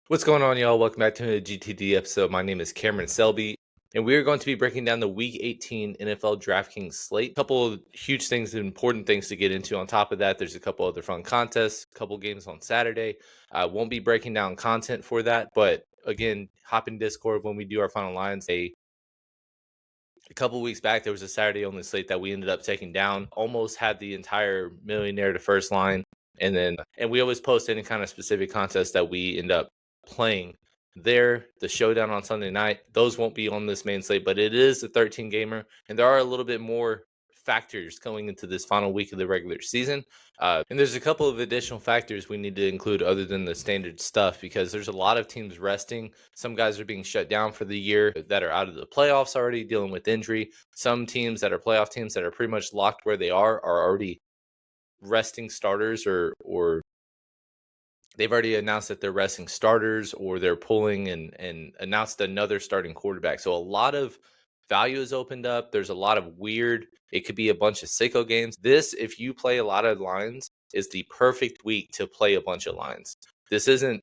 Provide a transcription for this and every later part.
What's going on, y'all? Welcome back to the GTD episode. My name is Cameron Selby, and we are going to be breaking down the Week 18 NFL DraftKings slate. A couple of huge things, important things to get into. On top of that, there's a couple other fun contests, a couple games on Saturday. I won't be breaking down content for that, but again, hop in Discord when we do our final lines. A couple weeks back, there was a Saturday-only slate that we ended up taking down. Almost had the entire millionaire to first line, and we always post any kind of specific contest that we end up playing there. The showdown on Sunday night, those won't be on this main slate, but it is a 13 gamer, and there are a little bit more factors going into this final week of the regular season. And there's a couple of additional factors we need to include other than the standard stuff, because there's a lot of teams resting. Some guys are being shut down for the year that are out of the playoffs already, dealing with injury. Some teams that are playoff teams that are pretty much locked where they are already resting starters, or they've already announced that they're resting starters, or they're pulling and announced another starting quarterback. So a lot of value is opened up. There's a lot of weird, it could be a bunch of sicko games. This, if you play a lot of lines, is the perfect week to play a bunch of lines. This isn't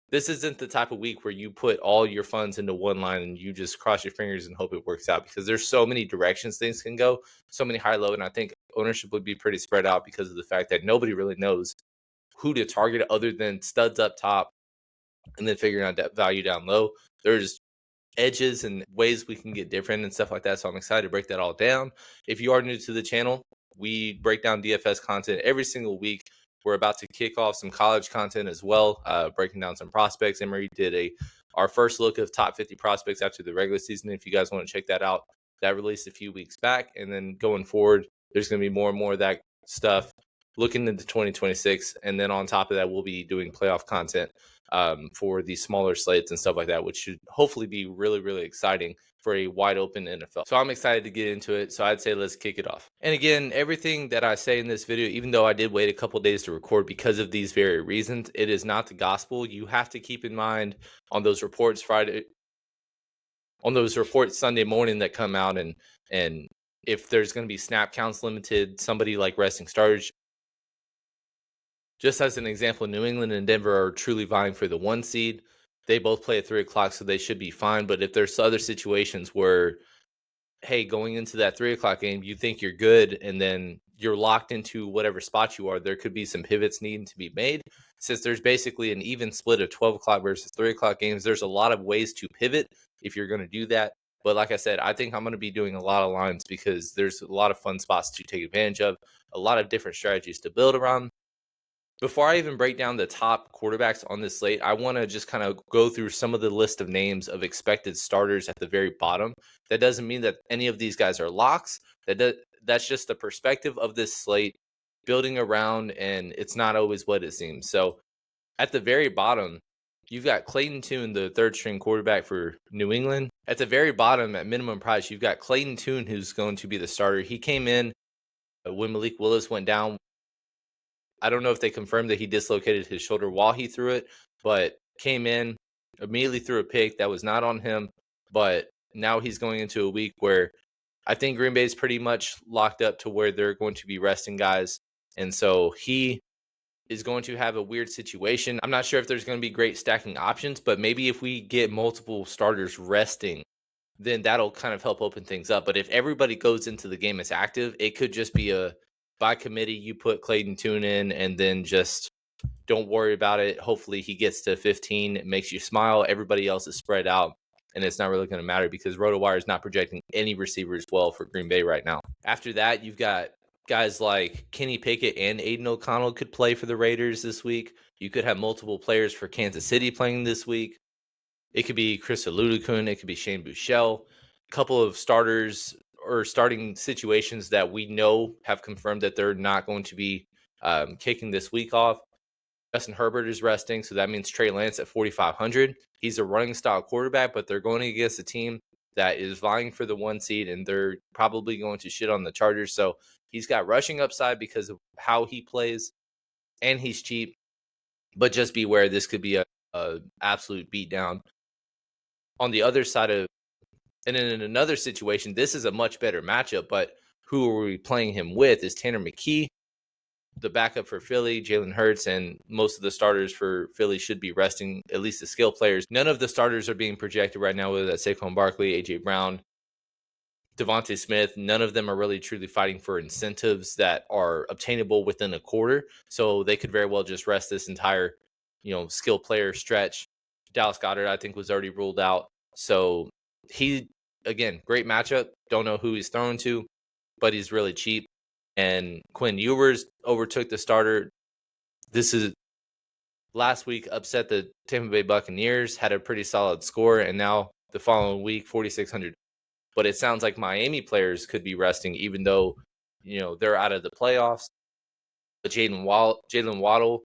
the type of week where you put all your funds into one line and you just cross your fingers and hope it works out, because there's so many directions things can go, so many high low, and I think ownership would be pretty spread out because of the fact that nobody really knows who to target other than studs up top and then figuring out that value down low. There's edges and ways we can get different and stuff like that. So I'm excited to break that all down. If you are new to the channel, we break down DFS content every single week. We're about to kick off some college content as well, breaking down some prospects. Emery did our first look of top 50 prospects after the regular season. If you guys want to check that out, that released a few weeks back. And then going forward, there's going to be more and more of that stuff looking into 2026. And then on top of that, we'll be doing playoff content for the smaller slates and stuff like that, which should hopefully be really, really exciting for a wide open NFL. So I'm excited to get into it. So I'd say let's kick it off. And again, everything that I say in this video, even though I did wait a couple days to record because of these very reasons, it is not the gospel. You have to keep in mind on those reports Sunday morning that come out, and if there's going to be snap counts limited, somebody like resting starters. Just as an example, New England and Denver are truly vying for the 1 seed. They both play at 3 o'clock, so they should be fine. But if there's other situations where, hey, going into that 3 o'clock game, you think you're good, and then you're locked into whatever spot you are, there could be some pivots needing to be made. Since there's basically an even split of 12 o'clock versus 3 o'clock games, there's a lot of ways to pivot if you're going to do that. But like I said, I think I'm going to be doing a lot of lines because there's a lot of fun spots to take advantage of, a lot of different strategies to build around. Before I even break down the top quarterbacks on this slate, I want to just kind of go through some of the list of names of expected starters at the very bottom. That doesn't mean that any of these guys are locks. That's just the perspective of this slate building around, and it's not always what it seems. So at the very bottom, you've got Clayton Tune, the third string quarterback for New England. At the very bottom, at minimum price, you've got Clayton Tune, who's going to be the starter. He came in when Malik Willis went down. I don't know if they confirmed that he dislocated his shoulder while he threw it, but came in, immediately threw a pick that was not on him. But now he's going into a week where I think Green Bay is pretty much locked up to where they're going to be resting guys. And so he is going to have a weird situation. I'm not sure if there's going to be great stacking options, but maybe if we get multiple starters resting, then that'll kind of help open things up. But if everybody goes into the game as active, it could just be a by committee, you put Clayton Tune in and then just don't worry about it. Hopefully he gets to 15. It makes you smile. Everybody else is spread out, and it's not really going to matter because RotoWire is not projecting any receivers well for Green Bay right now. After that, you've got guys like Kenny Pickett and Aiden O'Connell could play for the Raiders this week. You could have multiple players for Kansas City playing this week. It could be Chris Oludokun. It could be Shane Buechele. A couple of starters or starting situations that we know have confirmed that they're not going to be kicking this week off. Justin Herbert is resting, so that means Trey Lance at 4,500. He's a running style quarterback, but they're going against a team that is vying for the 1 seed, and they're probably going to shit on the Chargers. So he's got rushing upside because of how he plays, and he's cheap. But just beware, this could be a absolute beatdown. On the other side of, and in another situation, this is a much better matchup, but who are we playing him with is Tanner McKee. the backup for Philly, Jalen Hurts, and most of the starters for Philly should be resting, at least the skill players. None of the starters are being projected right now, whether that's Saquon Barkley, A.J. Brown, Devontae Smith. None of them are really truly fighting for incentives that are obtainable within a quarter. So they could very well just rest this entire, skill player stretch. Dallas Goedert, I think, was already ruled out. So he, again, great matchup. Don't know who he's throwing to, but he's really cheap. And Quinn Ewers overtook the starter. This is last week, upset the Tampa Bay Buccaneers, had a pretty solid score, and now the following week, 4,600. But it sounds like Miami players could be resting, even though they're out of the playoffs. But Jalen Waddle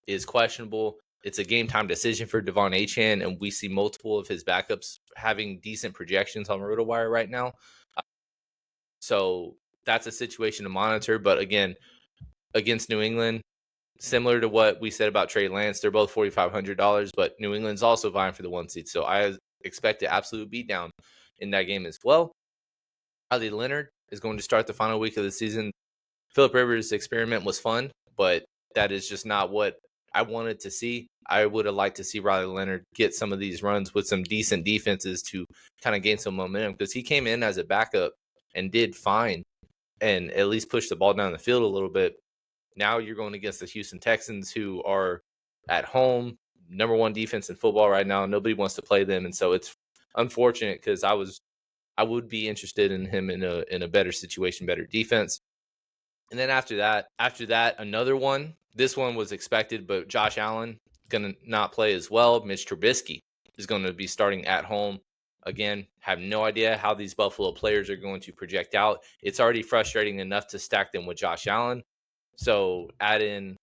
is questionable. It's a game time decision for Devon Achane, and we see multiple of his backups having decent projections on RotoWire right now. So that's a situation to monitor. But again, against New England, similar to what we said about Trey Lance, they're both $4,500, but New England's also vying for the 1 seed. So I expect an absolute beatdown in that game as well. Riley Leonard is going to start the final week of the season. Philip Rivers' experiment was fun, but that is just not what I wanted to see. I would have liked to see Riley Leonard get some of these runs with some decent defenses to kind of gain some momentum, because he came in as a backup and did fine and at least push the ball down the field a little bit. Now you're going against the Houston Texans, who are at home, number one defense in football right now. Nobody wants to play them, and so it's unfortunate, because I would be interested in him in a better situation, better defense. And then after that, another one. This one was expected, but Josh Allen going to not play as well. Mitch Trubisky is going to be starting at home. Again, have no idea how these Buffalo players are going to project out. It's already frustrating enough to stack them with Josh Allen. So add in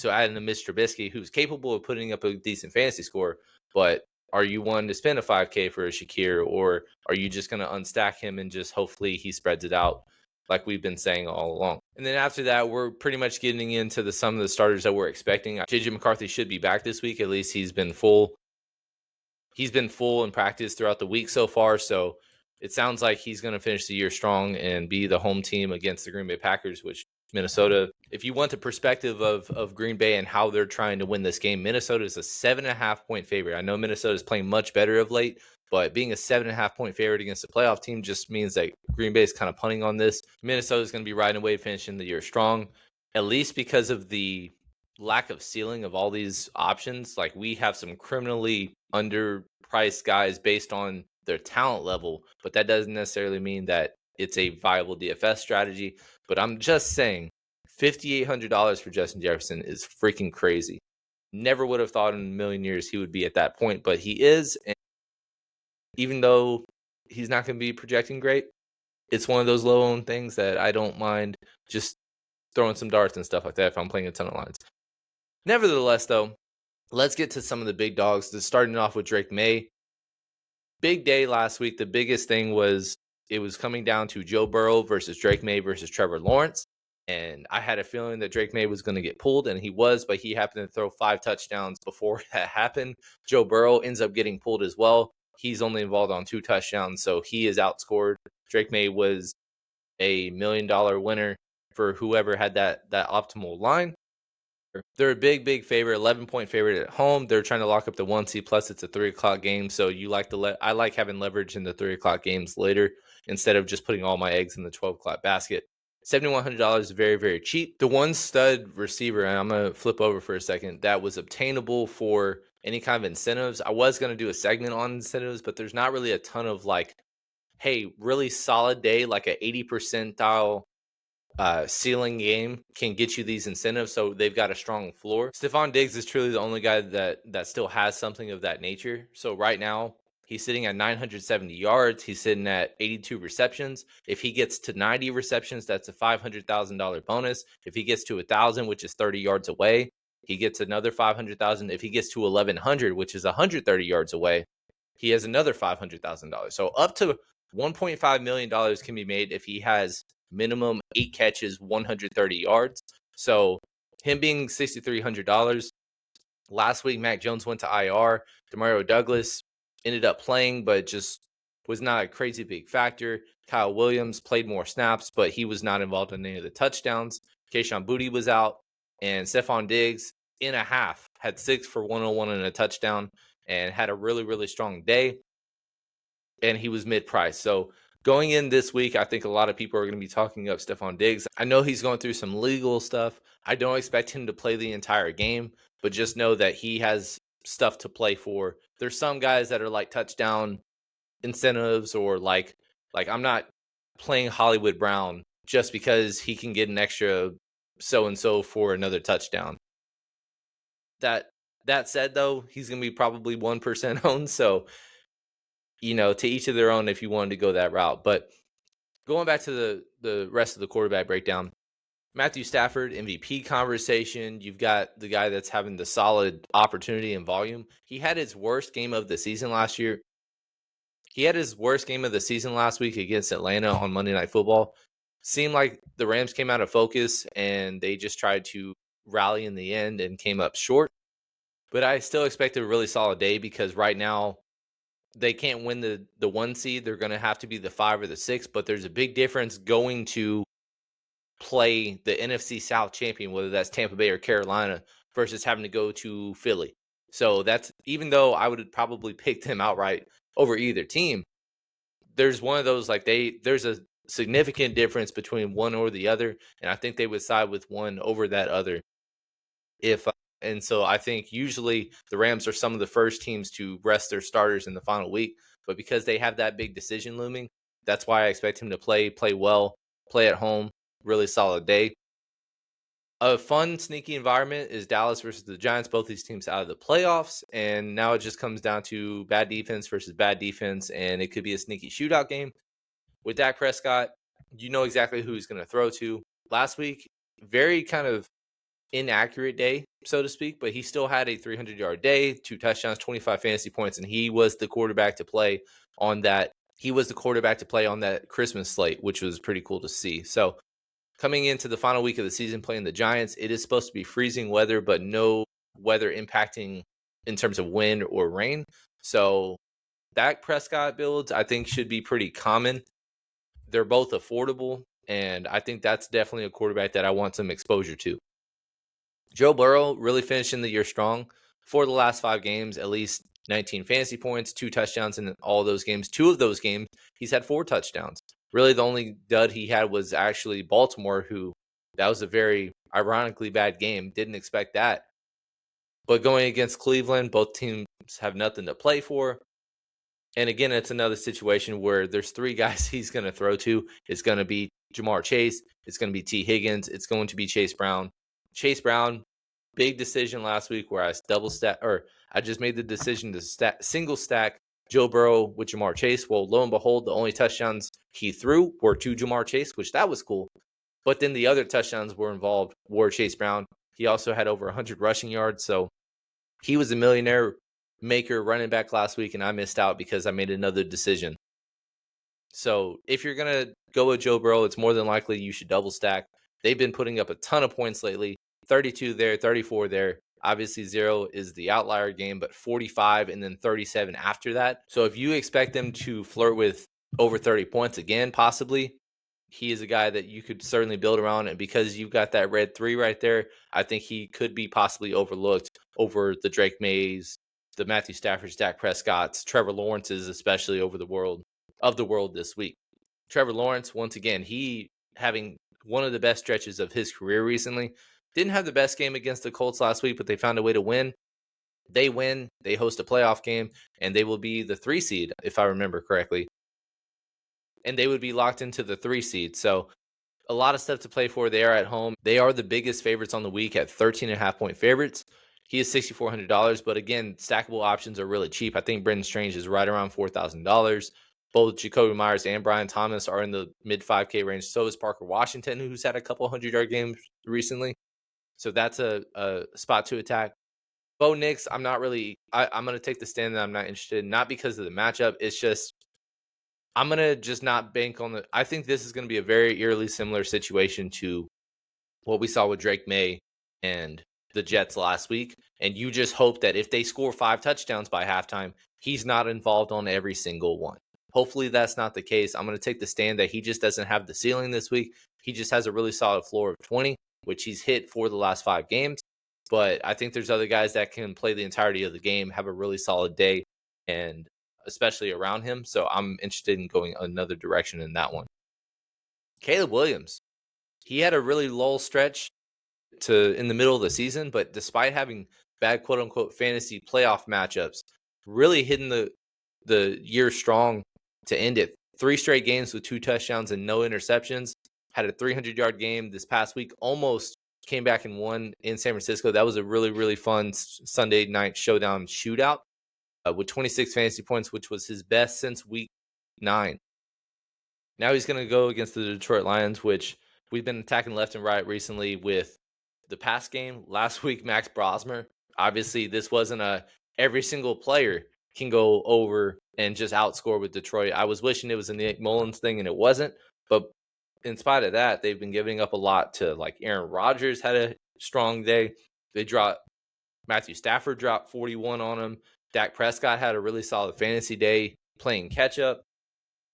the Mitch Trubisky, who's capable of putting up a decent fantasy score, but are you one to spend a 5K for a Shakir, or are you just going to unstack him and just hopefully he spreads it out like we've been saying all along? And then after that, we're pretty much getting into some of the starters that we're expecting. JJ McCarthy should be back this week. At least he's been full. He's been full in practice throughout the week so far, so it sounds like he's going to finish the year strong and be the home team against the Green Bay Packers, which Minnesota, if you want the perspective of Green Bay and how they're trying to win this game, Minnesota is a 7.5 point favorite. I know Minnesota is playing much better of late, but being a 7.5 point favorite against a playoff team just means that Green Bay is kind of punting on this. Minnesota is going to be riding away, finishing the year strong, at least because of the lack of ceiling of all these options. Like, we have some criminally underpriced guys based on their talent level, but that doesn't necessarily mean that it's a viable DFS strategy. But I'm just saying, $5,800 for Justin Jefferson is freaking crazy. Never would have thought in a million years he would be at that point, but he is. And even though he's not going to be projecting great, it's one of those low-owned things that I don't mind just throwing some darts and stuff like that if I'm playing a ton of lines. Nevertheless, though, let's get to some of the big dogs. Starting off with Drake May. Big day last week. The biggest thing was it was coming down to Joe Burrow versus Drake May versus Trevor Lawrence. And I had a feeling that Drake May was going to get pulled, and he was, but he happened to throw 5 touchdowns before that happened. Joe Burrow ends up getting pulled as well. He's only involved on 2 touchdowns, so he is outscored. Drake May was a $1 million winner for whoever had that optimal line. They're a big favorite, 11-point favorite at home. They're trying to lock up the 1 seed, plus it's a 3 o'clock game, so you like I like having leverage in the 3 o'clock games later instead of just putting all my eggs in the 12 o'clock basket. $7,100 is very, very cheap. The one stud receiver, and I'm going to flip over for a second, that was obtainable for any kind of incentives. I was going to do a segment on incentives, but there's not really a ton of hey, really solid day, like an 80 percentile ceiling game can get you these incentives, so they've got a strong floor. Stephon Diggs is truly the only guy that still has something of that nature. So right now, he's sitting at 970 yards. He's sitting at 82 receptions. If he gets to 90 receptions, that's a $500,000 bonus. If he gets to 1,000, which is 30 yards away, he gets another 500,000. If he gets to 1,100, which is 130 yards away, he has another $500,000. So up to $1.5 million can be made if he has minimum 8 catches, 130 yards. So him being $6,300. Last week, Mac Jones went to IR. Demario Douglas ended up playing, but just was not a crazy big factor. Kyle Williams played more snaps, but he was not involved in any of the touchdowns. Kayshon Boutte was out, and Stephon Diggs in a half had 6 for 101 and a touchdown and had a really, really strong day. And he was mid-price. So going in this week, I think a lot of people are going to be talking up Stephon Diggs. I know he's going through some legal stuff. I don't expect him to play the entire game, but just know that he has stuff to play for. There's some guys that are like touchdown incentives, or like I'm not playing Hollywood Brown just because he can get an extra so-and-so for another touchdown. That said, though, he's going to be probably 1% owned. So, to each of their own if you wanted to go that route. But going back to the rest of the quarterback breakdown, Matthew Stafford, MVP conversation. You've got the guy that's having the solid opportunity and volume. He had his worst game of the season last year. He had his worst game of the season last week against Atlanta on Monday Night Football. Seemed like the Rams came out of focus and they just tried to rally in the end and came up short. But I still expect a really solid day because right now they can't win the 1 seed. They're going to have to be the 5 or the 6. But there's a big difference going to play the NFC South champion, whether that's Tampa Bay or Carolina, versus having to go to Philly. So that's, even though I would probably pick them outright over either team, there's one of those, like, there's a significant difference between one or the other, and I think they would side with one over that other. And so I think usually the Rams are some of the first teams to rest their starters in the final week, but because they have that big decision looming, that's why I expect him to play well, play at home, really solid day. A fun, sneaky environment is Dallas versus the Giants. Both these teams out of the playoffs, and now it just comes down to bad defense versus bad defense, and it could be a sneaky shootout game. With Dak Prescott, you know exactly who he's going to throw to. Last week, very kind of inaccurate day, so to speak, but he still had a 300-yard day, 2 touchdowns, 25 fantasy points, and he was the quarterback to play on that. He was the quarterback to play on that Christmas slate, which was pretty cool to see. So coming into the final week of the season playing the Giants, it is supposed to be freezing weather, but no weather impacting in terms of wind or rain. So Dak Prescott builds, I think, should be pretty common. They're both affordable, and I think that's definitely a quarterback that I want some exposure to. Joe Burrow really finishing the year strong. For the last 5 games, at least 19 fantasy points, 2 touchdowns in all those games. 2 of those games, he's had 4 touchdowns. Really, the only dud he had was actually Baltimore, that was a very ironically bad game. Didn't expect that. But going against Cleveland, both teams have nothing to play for. And again, it's another situation where there's 3 guys he's going to throw to. It's going to be Jamar Chase. It's going to be T. Higgins. It's going to be Chase Brown. Chase Brown, big decision last week where I just made the decision to single stack Joe Burrow with Jamar Chase. Well, lo and behold, the only touchdowns he threw were to Jamar Chase, which that was cool. But then the other touchdowns were Chase Brown. He also had over 100 rushing yards. So he was a millionaire maker running back last week, and I missed out because I made another decision. So if you're going to go with Joe Burrow, it's more than likely you should double stack. They've been putting up a ton of points lately. 32 there, 34 there. Obviously, 0 is the outlier game, but 45 and then 37 after that. So if you expect them to flirt with over 30 points again, possibly, he is a guy that you could certainly build around. And because you've got that red 3 right there, I think he could be possibly overlooked over the Drake Mays, the Matthew Staffords, Dak Prescott's, Trevor Lawrence's, especially over the world this week. Trevor Lawrence, once again, he having one of the best stretches of his career recently. Didn't have the best game against the Colts last week, but they found a way to win. They win, they host a playoff game, and they will be the 3 seed, if I remember correctly. And they would be locked into the 3 seed. So a lot of stuff to play for. They are at home. They are the biggest favorites on the week at 13.5-point favorites. He is $6,400, but again, stackable options are really cheap. I think Brendan Strange is right around $4,000. Both Jacoby Myers and Brian Thomas are in the mid 5K range. So is Parker Washington, who's had a couple 100-yard games recently. So that's a spot to attack. Bo Nix, I'm not really – I'm going to take the stand that I'm not interested in, not because of the matchup. It's just I'm going to just not bank on the – I think this is going to be a very eerily similar situation to what we saw with Drake May and the Jets last week. And you just hope that if they score 5 touchdowns by halftime, he's not involved on every single one. Hopefully that's not the case. I'm going to take the stand that he just doesn't have the ceiling this week. He just has a really solid floor of 20, which he's hit for the last 5 games. But I think there's other guys that can play the entirety of the game, have a really solid day, and especially around him. So I'm interested in going another direction in that one. Caleb Williams, he had a really lull stretch in the middle of the season, but despite having bad quote unquote fantasy playoff matchups, really hitting the year strong to end it. 3 straight games with 2 touchdowns and no interceptions. Had a 300-yard game this past week. Almost came back and won in San Francisco. That was a really, really fun Sunday night showdown shootout with 26 fantasy points, which was his best since week 9. Now he's going to go against the Detroit Lions, which we've been attacking left and right recently with the pass game. Last week, Max Brosmer. Obviously, this wasn't every single player can go over and just outscore with Detroit. I was wishing it was a Nick Mullins thing, and it wasn't. But in spite of that, they've been giving up a lot to, like, Aaron Rodgers had a strong day. Matthew Stafford dropped 41 on him. Dak Prescott had a really solid fantasy day playing catch up.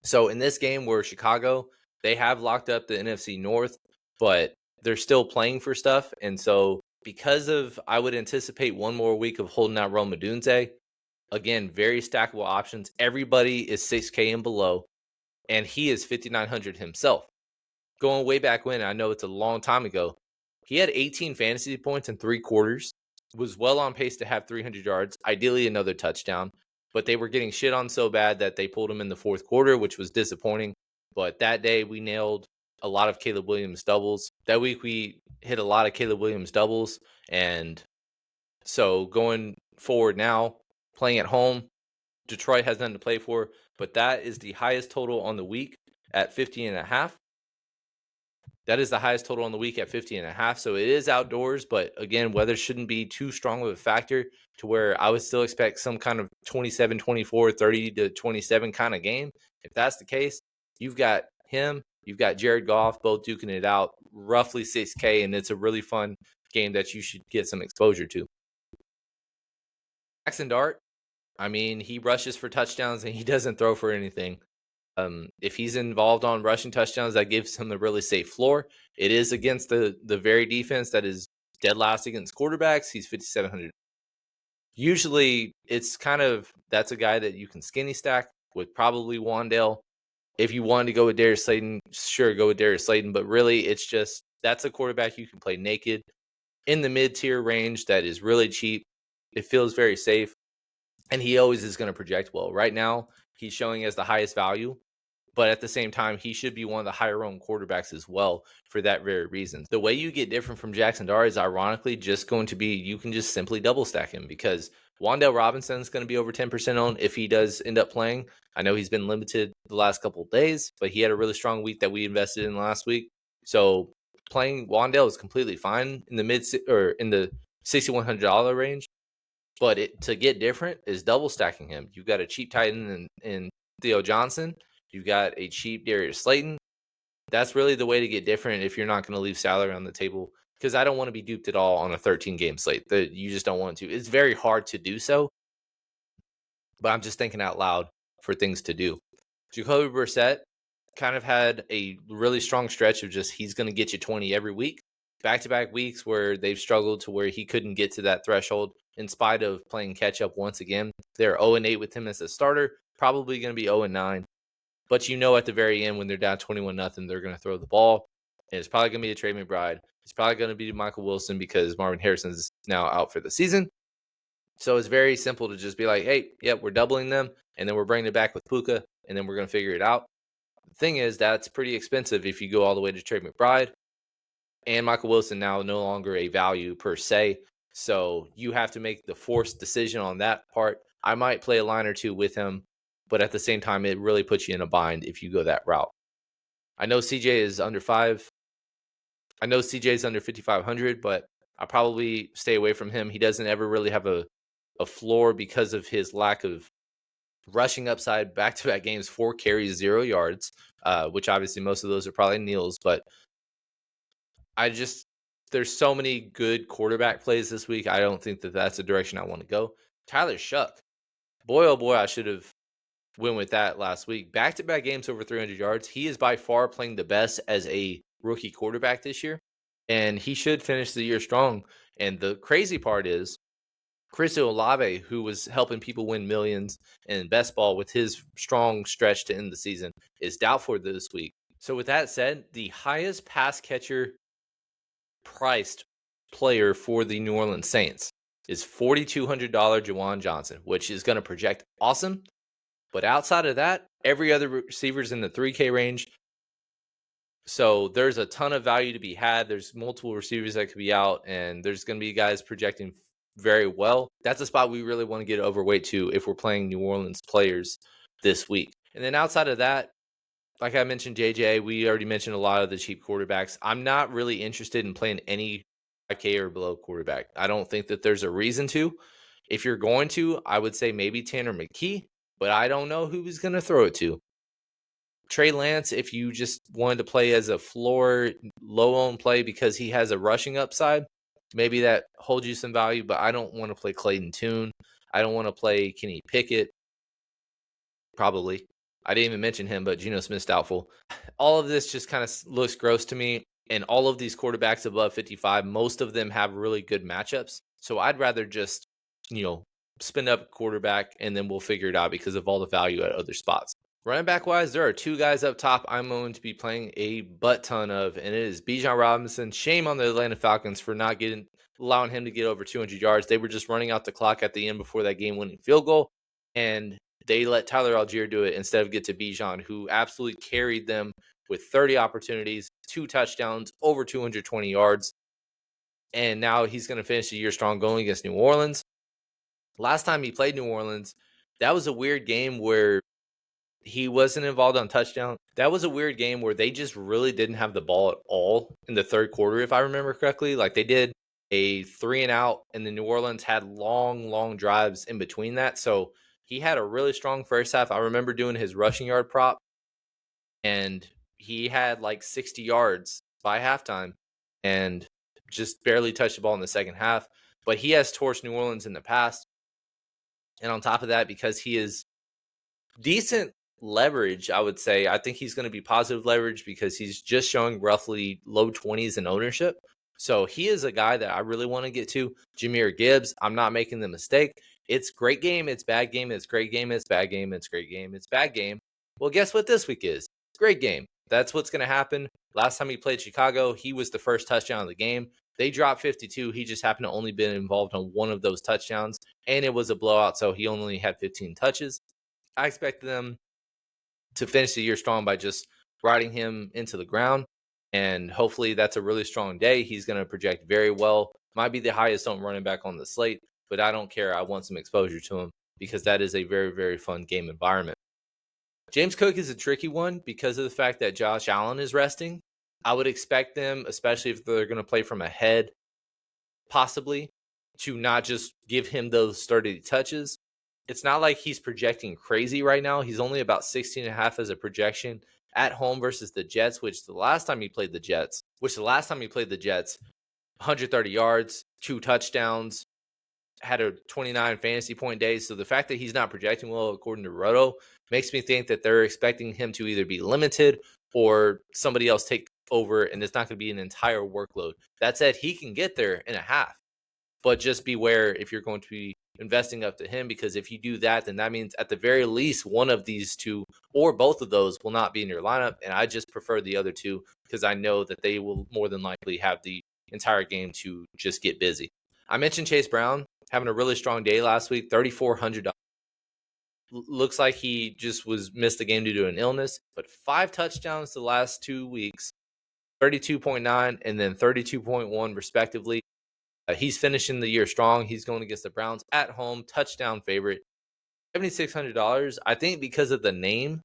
So in this game where Chicago, they have locked up the NFC North, but they're still playing for stuff. And so because of, I would anticipate one more week of holding out Rome Odunze, again, very stackable options. Everybody is 6K and below, and he is 5,900 himself. Going way back when, I know it's a long time ago, he had 18 fantasy points in 3 quarters, was well on pace to have 300 yards, ideally another touchdown. But they were getting shit on so bad that they pulled him in the 4th quarter, which was disappointing. But that day we nailed a lot of Caleb Williams doubles. That week we hit a lot of Caleb Williams doubles. And so going forward now, playing at home, Detroit has nothing to play for. But that is the highest total on the week at 50.5. That is the highest total on the week at 50.5. So it is outdoors, but again, weather shouldn't be too strong of a factor to where I would still expect some kind of 27, 24, 30 to 27 kind of game. If that's the case, you've got him, you've got Jared Goff, both duking it out, roughly 6K, and it's a really fun game that you should get some exposure to. Jackson Dart, I mean, he rushes for touchdowns and he doesn't throw for anything. If he's involved on rushing touchdowns, that gives him a really safe floor. It is against the very defense that is dead last against quarterbacks. He's 5,700. Usually, it's kind of, that's a guy that you can skinny stack with probably Wandale. If you wanted to go with Darius Slayton, sure, go with Darius Slayton. But really, it's just, that's a quarterback you can play naked in the mid-tier range that is really cheap. It feels very safe. And he always is going to project well. Right now, he's showing as the highest value. But at the same time, he should be one of the higher owned quarterbacks as well for that very reason. The way you get different from Jackson Dart is ironically just going to be, you can just simply double stack him because Wan'Dale Robinson is going to be over 10% owned if he does end up playing. I know he's been limited the last couple of days, but he had a really strong week that we invested in last week. So playing Wan'Dale is completely fine in the $6,100 range. But to get different is double stacking him. You've got a cheap tight end in Theo Johnson. You've got a cheap Darius Slayton. That's really the way to get different if you're not going to leave salary on the table. Because I don't want to be duped at all on a 13-game slate. You just don't want to. It's very hard to do so. But I'm just thinking out loud for things to do. Jacoby Brissett kind of had a really strong stretch of just he's going to get you 20 every week. Back-to-back weeks where they've struggled to where he couldn't get to that threshold in spite of playing catch-up once again. They're 0-8 with him as a starter. Probably going to be 0-9. But you know at the very end when they're down 21-0, they're going to throw the ball. And it's probably going to be a Trey McBride. It's probably going to be Michael Wilson because Marvin Harrison is now out for the season. So it's very simple to just be like, hey, yep, we're doubling them. And then we're bringing it back with Puka. And then we're going to figure it out. The thing is, that's pretty expensive if you go all the way to Trey McBride. And Michael Wilson now no longer a value per se. So you have to make the forced decision on that part. I might play a line or two with him. But at the same time, it really puts you in a bind if you go that route. I know CJ is under 5. I know CJ is under 5,500, but I'll probably stay away from him. He doesn't ever really have a floor because of his lack of rushing upside. Back-to-back games, 4 carries, 0 yards, which obviously most of those are probably Neal's. But there's so many good quarterback plays this week. I don't think that that's the direction I want to go. Tyler Shuck. Boy, oh boy, I should have went with that last week. Back-to-back games over 300 yards. He is by far playing the best as a rookie quarterback this year, and he should finish the year strong. And the crazy part is Chris Olave, who was helping people win millions in best ball with his strong stretch to end the season, is doubtful this week. So with that said, the highest pass catcher priced player for the New Orleans Saints is $4,200 Jawan Johnson, which is going to project awesome. But outside of that, every other receiver is in the 3K range. So there's a ton of value to be had. There's multiple receivers that could be out, and there's going to be guys projecting very well. That's a spot we really want to get overweight to if we're playing New Orleans players this week. And then outside of that, like I mentioned, JJ, we already mentioned a lot of the cheap quarterbacks. I'm not really interested in playing any 5K or below quarterback. I don't think that there's a reason to. If you're going to, I would say maybe Tanner McKee, but I don't know who he's going to throw it to. Trey Lance, if you just wanted to play as a floor, low-owned play because he has a rushing upside, maybe that holds you some value, but I don't want to play Clayton Tune. I don't want to play Kenny Pickett. Probably. I didn't even mention him, but Geno Smith's doubtful. All of this just kind of looks gross to me. And all of these quarterbacks above 55, most of them have really good matchups. So I'd rather just, spin up quarterback and then we'll figure it out because of all the value at other spots. Running back wise, there are two guys up top I'm going to be playing a butt ton of, and it is Bijan Robinson. Shame on the Atlanta Falcons for not allowing him to get over 200 yards. They were just running out the clock at the end before that game-winning field goal, and they let Tyler Algier do it instead of get to Bijan, who absolutely carried them with 30 opportunities, 2 touchdowns, over 220 yards. And now he's going to finish the year strong going against New Orleans. Last time he played New Orleans, that was a weird game where he wasn't involved on touchdown. That was a weird game where they just really didn't have the ball at all in the third quarter, if I remember correctly. Like they did a 3-and-out, and then New Orleans had long drives in between that. So he had a really strong first half. I remember doing his rushing yard prop, and he had like 60 yards by halftime and just barely touched the ball in the second half. But he has torched New Orleans in the past. And on top of that, because he is decent leverage, I would say, I think he's going to be positive leverage because he's just showing roughly low 20s in ownership. So he is a guy that I really want to get to. Jahmyr Gibbs, I'm not making the mistake. It's great game, it's bad game, it's great game, it's bad game, it's great game, it's bad game. Well, guess what this week is? Great game. That's what's going to happen. Last time he played Chicago, he was the first touchdown of the game. They dropped 52. He just happened to only been involved on one of those touchdowns, and it was a blowout, so he only had 15 touches. I expect them to finish the year strong by just riding him into the ground, and hopefully that's a really strong day. He's going to project very well. Might be the highest owned running back on the slate, but I don't care. I want some exposure to him because that is a very, very fun game environment. James Cook is a tricky one because of the fact that Josh Allen is resting. I would expect them, especially if they're going to play from ahead, possibly, to not just give him those 30 touches. It's not like he's projecting crazy right now. He's only about 16.5 as a projection at home versus the Jets, which the last time he played the Jets, 130 yards, 2 touchdowns, had a 29 fantasy point day. So the fact that he's not projecting well, according to Roto, makes me think that they're expecting him to either be limited or somebody else take over, and it's not going to be an entire workload. That said, he can get there in a half, but just beware if you're going to be investing up to him, because if you do that, then that means at the very least one of these two or both of those will not be in your lineup, and I just prefer the other two because I know that they will more than likely have the entire game to just get busy. I mentioned Chase Brown having a really strong day last week, $3,400. Looks like he just missed the game due to an illness, but 5 touchdowns the last 2 weeks, 32.9 and then 32.1 respectively. He's finishing the year strong. He's going against the Browns at home, touchdown favorite, $7,600. I think because of the name,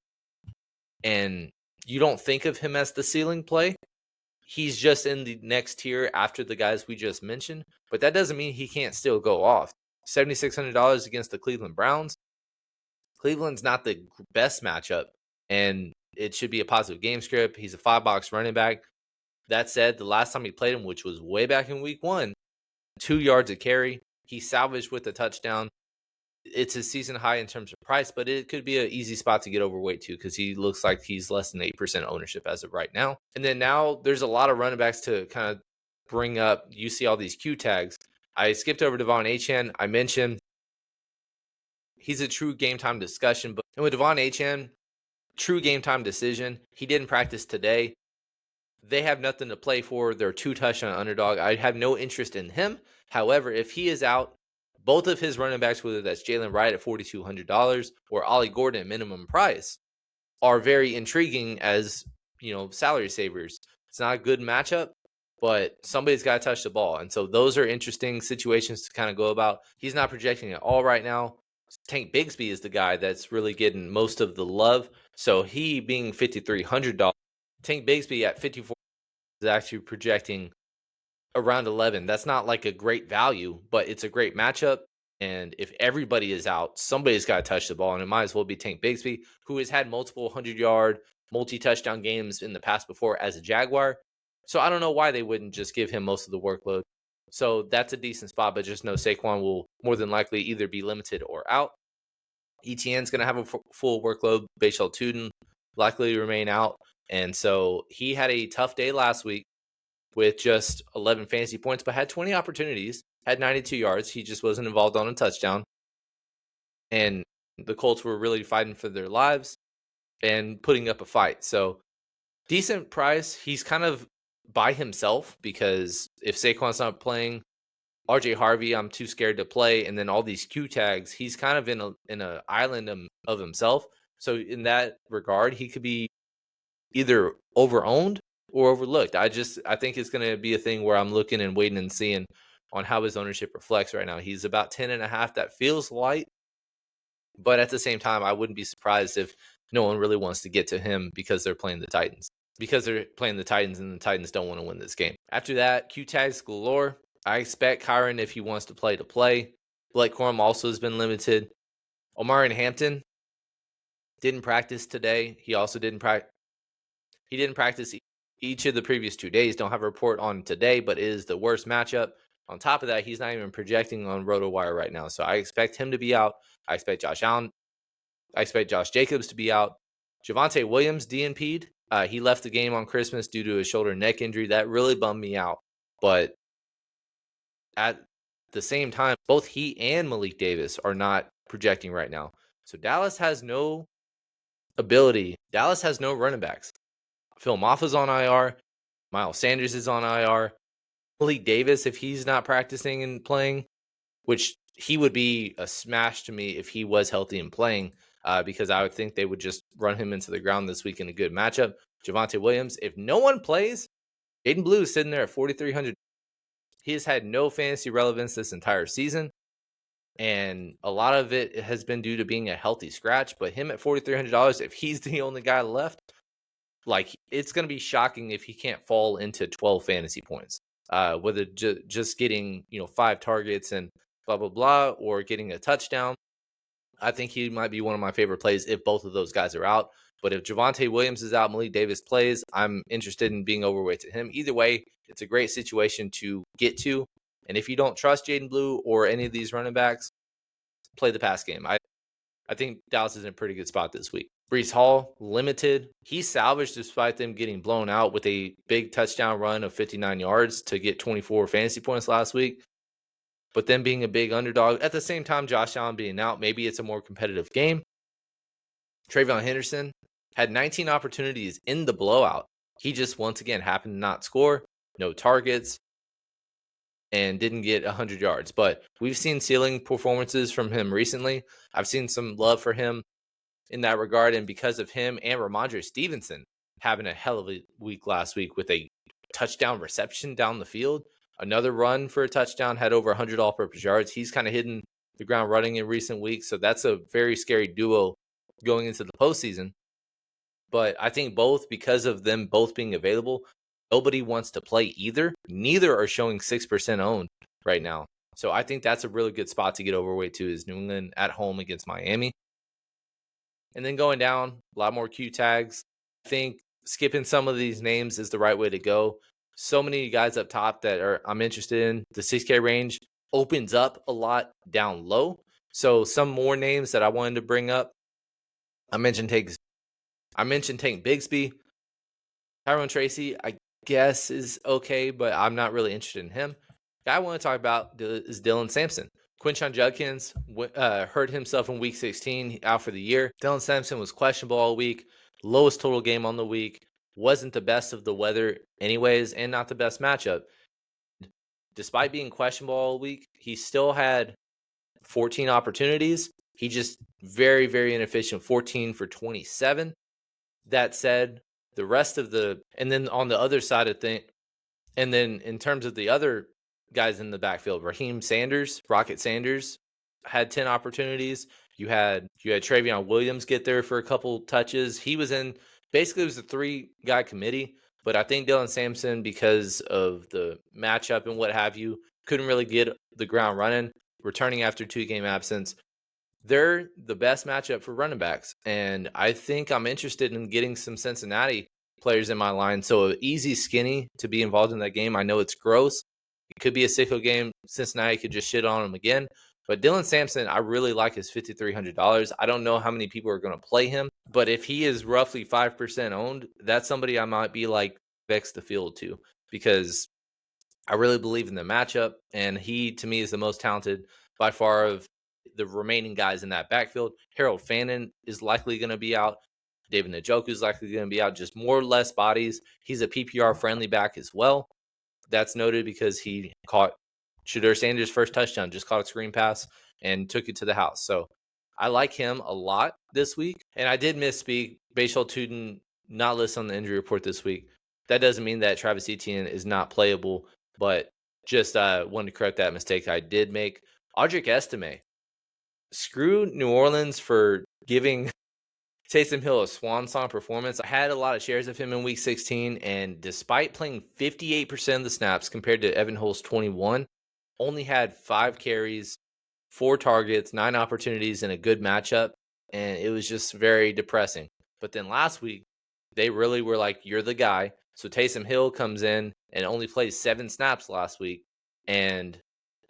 and you don't think of him as the ceiling play, he's just in the next tier after the guys we just mentioned. But that doesn't mean he can't still go off. $7,600 against the Cleveland Browns. Cleveland's not the best matchup, and it should be a positive game script. He's a 5-box running back. That said, the last time he played him, which was way back in week 1, 2 yards a carry. He salvaged with a touchdown. it's a season high in terms of price, but it could be an easy spot to get overweight too, because he looks like he's less than 8% ownership as of right now. And then now there's a lot of running backs to kind of bring up. You see all these Q tags. I skipped over Devon Achane. I mentioned he's a true game time discussion, but and with Devon Achane, true game time decision. He didn't practice today. They have nothing to play for. They're 2-touchdown underdog. I have no interest in him. However, if he is out, both of his running backs, whether that's Jalen Wright at $4,200 or Ollie Gordon at minimum price, are very intriguing as, salary savers. It's not a good matchup, but somebody's got to touch the ball. And so those are interesting situations to kind of go about. He's not projecting at all right now. Tank Bigsby is the guy that's really getting most of the love. So he being $5,300, Tank Bigsby at 54 is actually projecting around 11. That's not like a great value, but it's a great matchup. And if everybody is out, somebody's got to touch the ball, and it might as well be Tank Bigsby, who has had multiple 100-yard, multi-touchdown games in the past before as a Jaguar. So I don't know why they wouldn't just give him most of the workload. So that's a decent spot, but just know Saquon will more than likely either be limited or out. ETN's going to have a full workload. Bashal Tuden likely to remain out. And so he had a tough day last week with just 11 fantasy points, but had 20 opportunities, had 92 yards. He just wasn't involved on a touchdown. And the Colts were really fighting for their lives and putting up a fight. So decent price. He's kind of by himself because if Saquon's not playing, RJ Harvey, I'm too scared to play. And then all these Q tags, he's kind of in an island of himself. So in that regard, he could be either overowned or overlooked. I think it's going to be a thing where I'm looking and waiting and seeing on how his ownership reflects right now. He's about 10.5. That feels light, but at the same time, I wouldn't be surprised if no one really wants to get to him because they're playing the Titans. Because they're playing the Titans and the Titans don't want to win this game. After that, Q tags galore. I expect Kyron, if he wants to play. Blake Corum also has been limited. Omarion Hampton didn't practice today. He also didn't practice. He didn't practice each of the previous 2 days. Don't have a report on today, but it is the worst matchup. On top of that, he's not even projecting on RotoWire right now. So I expect him to be out. I expect Josh Allen. I expect Josh Jacobs to be out. Javonte Williams DNP'd. He left the game on Christmas due to a shoulder and neck injury. That really bummed me out. But at the same time, both he and Malik Davis are not projecting right now. So Dallas has no ability. Dallas has no running backs. Phil Maffa's on IR. Miles Sanders is on IR. Malik Davis, if he's not practicing and playing, which he would be a smash to me if he was healthy and playing, because I would think they would just run him into the ground this week in a good matchup. Javonte Williams, if no one plays, Jaden Blue is sitting there at 4,300. He has had no fantasy relevance this entire season, and a lot of it has been due to being a healthy scratch. But him at $4,300, if he's the only guy left, like, it's going to be shocking if he can't fall into 12 fantasy points, whether just getting 5 targets and blah blah blah, or getting a touchdown. I think he might be one of my favorite plays if both of those guys are out. But if Javonte Williams is out, Malik Davis plays, I'm interested in being overweight to him. Either way, it's a great situation to get to. And if you don't trust Jaden Blue or any of these running backs, play the pass game. I think Dallas is in a pretty good spot this week. Breece Hall, limited. He salvaged despite them getting blown out with a big touchdown run of 59 yards to get 24 fantasy points last week. But then being a big underdog. At the same time, Josh Allen being out, maybe it's a more competitive game. Travion Henderson had 19 opportunities in the blowout. He just, once again, happened to not score, no targets, and didn't get 100 yards. But we've seen ceiling performances from him recently. I've seen some love for him in that regard, and because of him and Ramondre Stevenson having a hell of a week last week with a touchdown reception down the field, another run for a touchdown, had over 100 all-purpose yards. He's kind of hidden the ground running in recent weeks, so that's a very scary duo going into the postseason. But I think both, because of them both being available, nobody wants to play either. Neither are showing 6% owned right now. So I think that's a really good spot to get overweight to, is New England at home against Miami. And then going down, a lot more Q tags. I think skipping some of these names is the right way to go. So many guys up top that I'm interested in. The 6K range opens up a lot down low. So some more names that I wanted to bring up. I mentioned Tank Bigsby. Tyrone Tracy, I guess, is okay, but I'm not really interested in him. Guy I want to talk about is Dylan Sampson. Quinshon Judkins hurt himself in Week 16, out for the year. Dylan Sampson was questionable all week, lowest total game on the week, wasn't the best of the weather anyways, and not the best matchup. Despite being questionable all week, he still had 14 opportunities. He just very, very inefficient, 14 for 27. That said, the rest of and then on the other side of things, and then in terms of the other guys in the backfield, Rocket Sanders, had 10 opportunities. You had Travion Williams get there for a couple touches. He was basically it was a 3-guy committee, but I think Dylan Sampson, because of the matchup and what have you, couldn't really get the ground running, returning after 2-game absence. They're the best matchup for running backs, and I think I'm interested in getting some Cincinnati players in my line. So easy skinny to be involved in that game. I know it's gross. It could be a sicko game. Cincinnati could just shit on him again. But Dylan Sampson, I really like his $5,300. I don't know how many people are going to play him, but if he is roughly 5% owned, that's somebody I might be like vex the field to, because I really believe in the matchup, and he, to me, is the most talented by far of the remaining guys in that backfield. Harold Fannin is likely going to be out. David Njoku is likely going to be out. Just more or less bodies. He's a PPR-friendly back as well. That's noted because he caught Shedeur Sanders' first touchdown, just caught a screen pass and took it to the house. So I like him a lot this week. And I did misspeak. Bashal Tuten not listed on the injury report this week. That doesn't mean that Travis Etienne is not playable, but just wanted to correct that mistake I did make. Audric Estime. Screw New Orleans for giving Taysom Hill a swan song performance. I had a lot of shares of him in Week 16, and despite playing 58% of the snaps compared to Evan Hull's 21, only had 5 carries, 4 targets, 9 opportunities in a good matchup, and it was just very depressing. But then last week, they really were like, you're the guy. So Taysom Hill comes in and only plays 7 snaps last week, and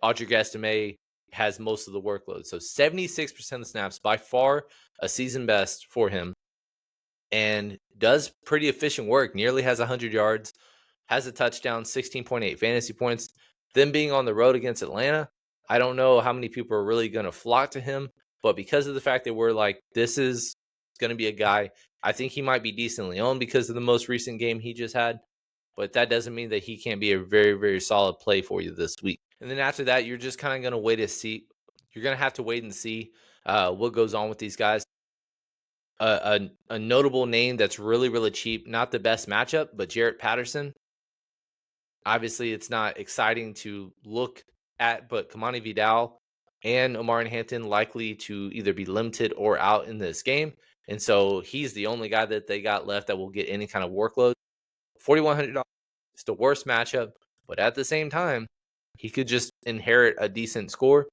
Audric Estime has most of the workload. So 76% of the snaps, by far a season best for him, and does pretty efficient work. Nearly has 100 yards, has a touchdown, 16.8 fantasy points. Them being on the road against Atlanta, I don't know how many people are really going to flock to him, but because of the fact that we're like, this is going to be a guy, I think he might be decently owned because of the most recent game he just had. But that doesn't mean that he can't be a very, very solid play for you this week. And then after that, you're just kind of going to wait to see. You're going to have to wait and see what goes on with these guys. A notable name that's really, really cheap, not the best matchup, but Jarrett Patterson. Obviously, it's not exciting to look at, but Kamani Vidal and Omar Hampton likely to either be limited or out in this game. And so he's the only guy that they got left that will get any kind of workload. $4,100. It's the worst matchup, but at the same time, he could just inherit a decent score.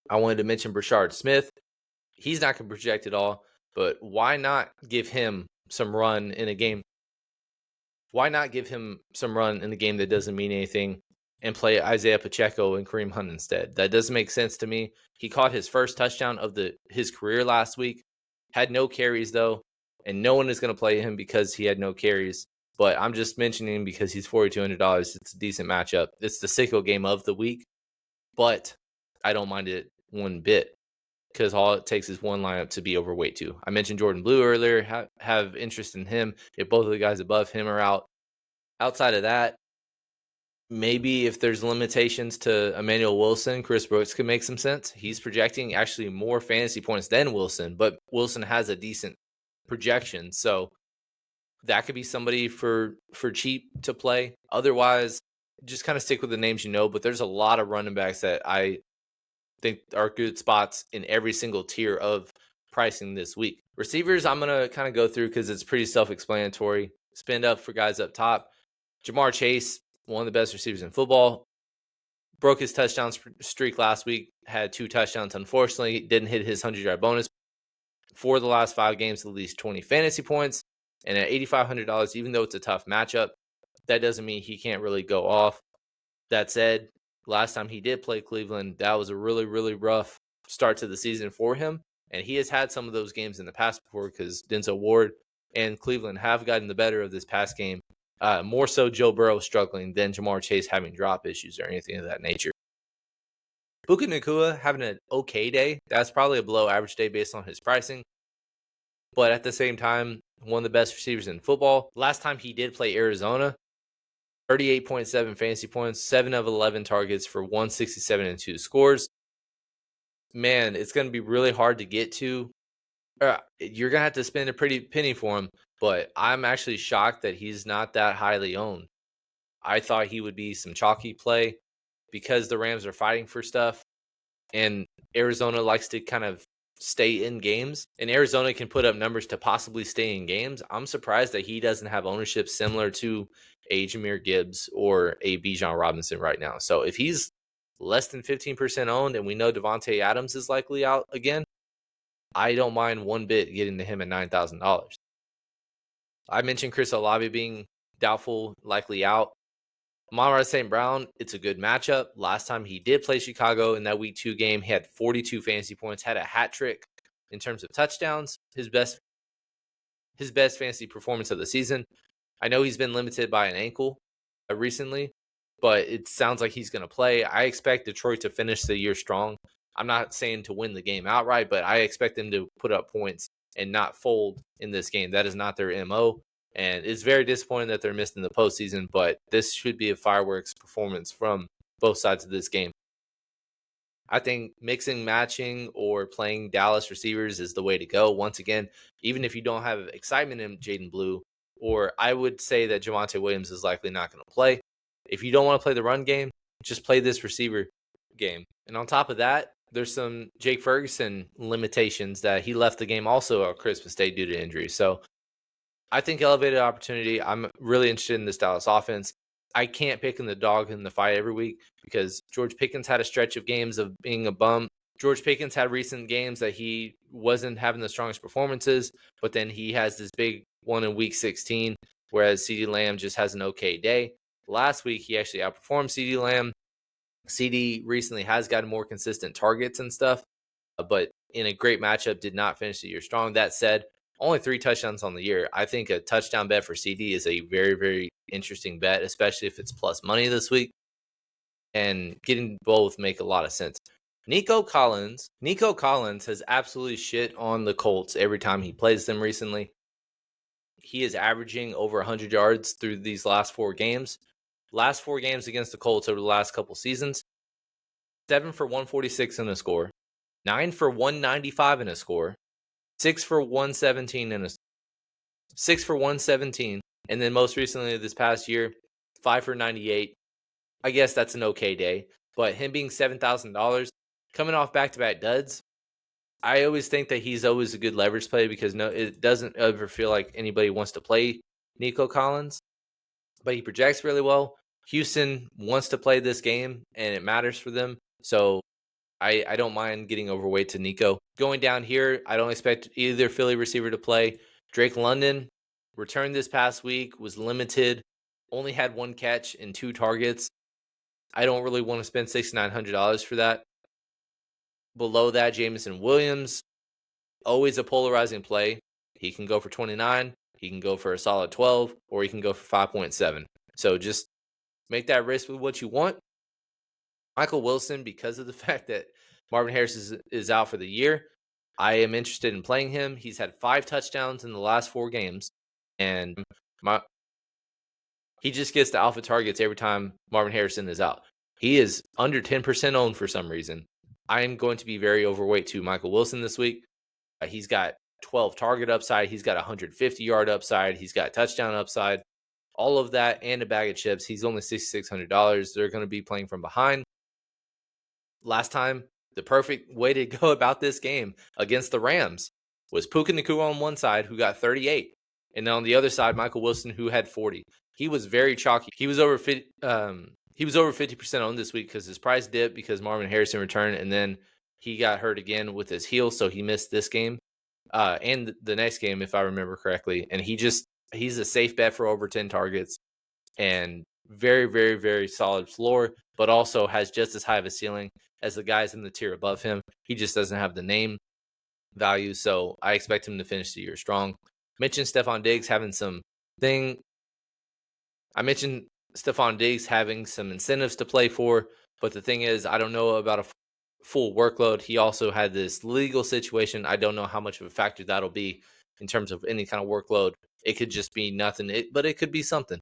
I wanted to mention Brashard Smith. He's not going to project at all, but why not give him some run in a game? Why not give him some run in the game that doesn't mean anything and play Isaiah Pacheco and Kareem Hunt instead? That doesn't make sense to me. He caught his first touchdown of his career last week, had no carries though, and no one is going to play him because he had no carries. But I'm just mentioning because he's $4,200. It's a decent matchup. It's the sicko game of the week, but I don't mind it one bit because all it takes is one lineup to be overweight too. I mentioned Jordan Blue earlier, have interest in him if both of the guys above him are out. Outside of that, maybe if there's limitations to Emmanuel Wilson, Chris Brooks could make some sense. He's projecting actually more fantasy points than Wilson, but Wilson has a decent projection. So that could be somebody for cheap to play. Otherwise, just kind of stick with the names you know, but there's a lot of running backs that I think are good spots in every single tier of pricing this week. Receivers, I'm going to kind of go through because it's pretty self-explanatory. Spend up for guys up top. Jamar Chase, one of the best receivers in football, broke his touchdown streak last week, had 2 touchdowns. Unfortunately, didn't hit his 100-yard bonus. For the last 5 games, at least 20 fantasy points. And at $8,500, even though it's a tough matchup, that doesn't mean he can't really go off. That said, last time he did play Cleveland, that was a really, really rough start to the season for him. And he has had some of those games in the past before because Denzel Ward and Cleveland have gotten the better of this past game. More so Joe Burrow struggling than Jamar Chase having drop issues or anything of that nature. Puka Nacua having an okay day. That's probably a below average day based on his pricing. But at the same time, one of the best receivers in football. Last time he did play Arizona, 38.7 fantasy points, 7 of 11 targets for 167 and 2 scores. Man, it's going to be really hard to get to. You're going to have to spend a pretty penny for him, but I'm actually shocked that he's not that highly owned. I thought he would be some chalky play because the Rams are fighting for stuff and Arizona likes to kind of stay in games, and Arizona can put up numbers to possibly stay in games. I'm surprised that he doesn't have ownership similar to a Jahmyr Gibbs or a Bijan Robinson right now. So if he's less than 15% owned and we know Devontae Adams is likely out again, I don't mind one bit getting to him at $9,000. I mentioned Chris Olave being doubtful, likely out. Amon-Ra St. Brown, it's a good matchup. Last time he did play Chicago in that week 2 game, he had 42 fantasy points, had a hat trick in terms of touchdowns. His best fantasy performance of the season. I know he's been limited by an ankle recently, but it sounds like he's going to play. I expect Detroit to finish the year strong. I'm not saying to win the game outright, but I expect them to put up points and not fold in this game. That is not their MO. And it's very disappointing that they're missed in the postseason, but this should be a fireworks performance from both sides of this game. I think mixing, matching, or playing Dallas receivers is the way to go. Once again, even if you don't have excitement in Jaden Blue, or I would say that Javonte Williams is likely not going to play. If you don't want to play the run game, just play this receiver game. And on top of that, there's some Jake Ferguson limitations that he left the game also on Christmas Day due to injury. So I think elevated opportunity. I'm really interested in this Dallas offense. I can't pick in the dog in the fight every week because George Pickens had a stretch of games of being a bum. George Pickens had recent games that he wasn't having the strongest performances, but then he has this big one in week 16, whereas CeeDee Lamb just has an okay day. Last week, he actually outperformed CeeDee Lamb. CD recently has gotten more consistent targets and stuff, but in a great matchup, did not finish the year strong. That said, only 3 touchdowns on the year. I think a touchdown bet for CD is a very, very interesting bet, especially if it's plus money this week. And getting both make a lot of sense. Nico Collins has absolutely shit on the Colts every time he plays them recently. He is averaging over 100 yards through these last 4 games. Last 4 games against the Colts over the last couple seasons. 7 for 146 in a score. 9 for 195 in a score. 6 for 117 and 6 for 117, and then most recently this past year, 5 for 98. I guess that's an okay day, but him being $7,000, coming off back-to-back duds, I always think that he's always a good leverage play because it doesn't ever feel like anybody wants to play Nico Collins, but he projects really well. Houston wants to play this game, and it matters for them, so I don't mind getting overweight to Nico. Going down here, I don't expect either Philly receiver to play. Drake London returned this past week, was limited, only had 1 catch and 2 targets. I don't really want to spend $6,900 for that. Below that, Jameson Williams, always a polarizing play. He can go for 29, he can go for a solid 12, or he can go for 5.7. So just make that risk with what you want. Michael Wilson, because of the fact that Marvin Harris is out for the year, I am interested in playing him. He's had 5 touchdowns in the last 4 games, and he just gets the alpha targets every time Marvin Harrison is out. He is under 10% owned for some reason. I am going to be very overweight to Michael Wilson this week. He's got 12 target upside. He's got 150-yard upside. He's got touchdown upside. All of that and a bag of chips. He's only $6,600. They're going to be playing from behind. Last time, the perfect way to go about this game against the Rams was Puka Nacua on one side, who got 38, and then on the other side, Michael Wilson, who had 40. He was very chalky. He was over 50% owned this week because his price dipped because Marvin Harrison returned, and then he got hurt again with his heel, so he missed this game and the next game, if I remember correctly. And he's a safe bet for over 10 targets and very, very, very solid floor, but also has just as high of a ceiling. as the guys in the tier above him. He just doesn't have the name value, so I expect him to finish the year strong. Mentioned Stephon Diggs having some thing. I mentioned Stephon Diggs having some incentives to play for, but the thing is, I don't know about a full workload. He also had this legal situation. I don't know how much of a factor that'll be in terms of any kind of workload. It could just be nothing, but it could be something.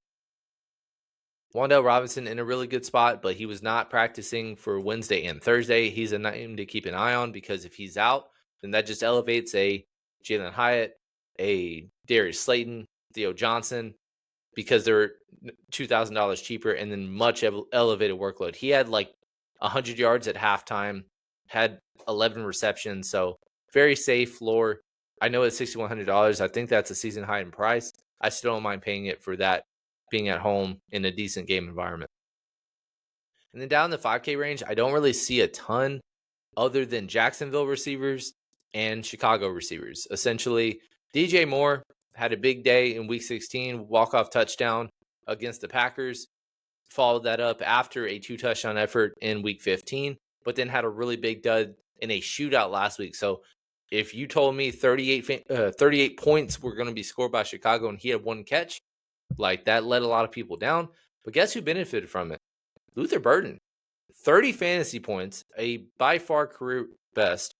Wan'Dale Robinson in a really good spot, but he was not practicing for Wednesday and Thursday. He's a name to keep an eye on because if he's out, then that just elevates a Jalen Hyatt, a Darius Slayton, Theo Johnson, because they're $2,000 cheaper and then much elevated workload. He had like 100 yards at halftime, had 11 receptions, so very safe floor. I know it's $6,100. I think that's a season high in price. I still don't mind paying it for that, being at home in a decent game environment. And then down in the 5K range, I don't really see a ton other than Jacksonville receivers and Chicago receivers. Essentially, DJ Moore had a big day in week 16, walk-off touchdown against the Packers. Followed that up after a 2-touchdown effort in week 15, but then had a really big dud in a shootout last week. So if you told me 38 points were going to be scored by Chicago and he had one catch, like that let a lot of people down. But guess who benefited from it? Luther Burden. 30 fantasy points, a by far career best.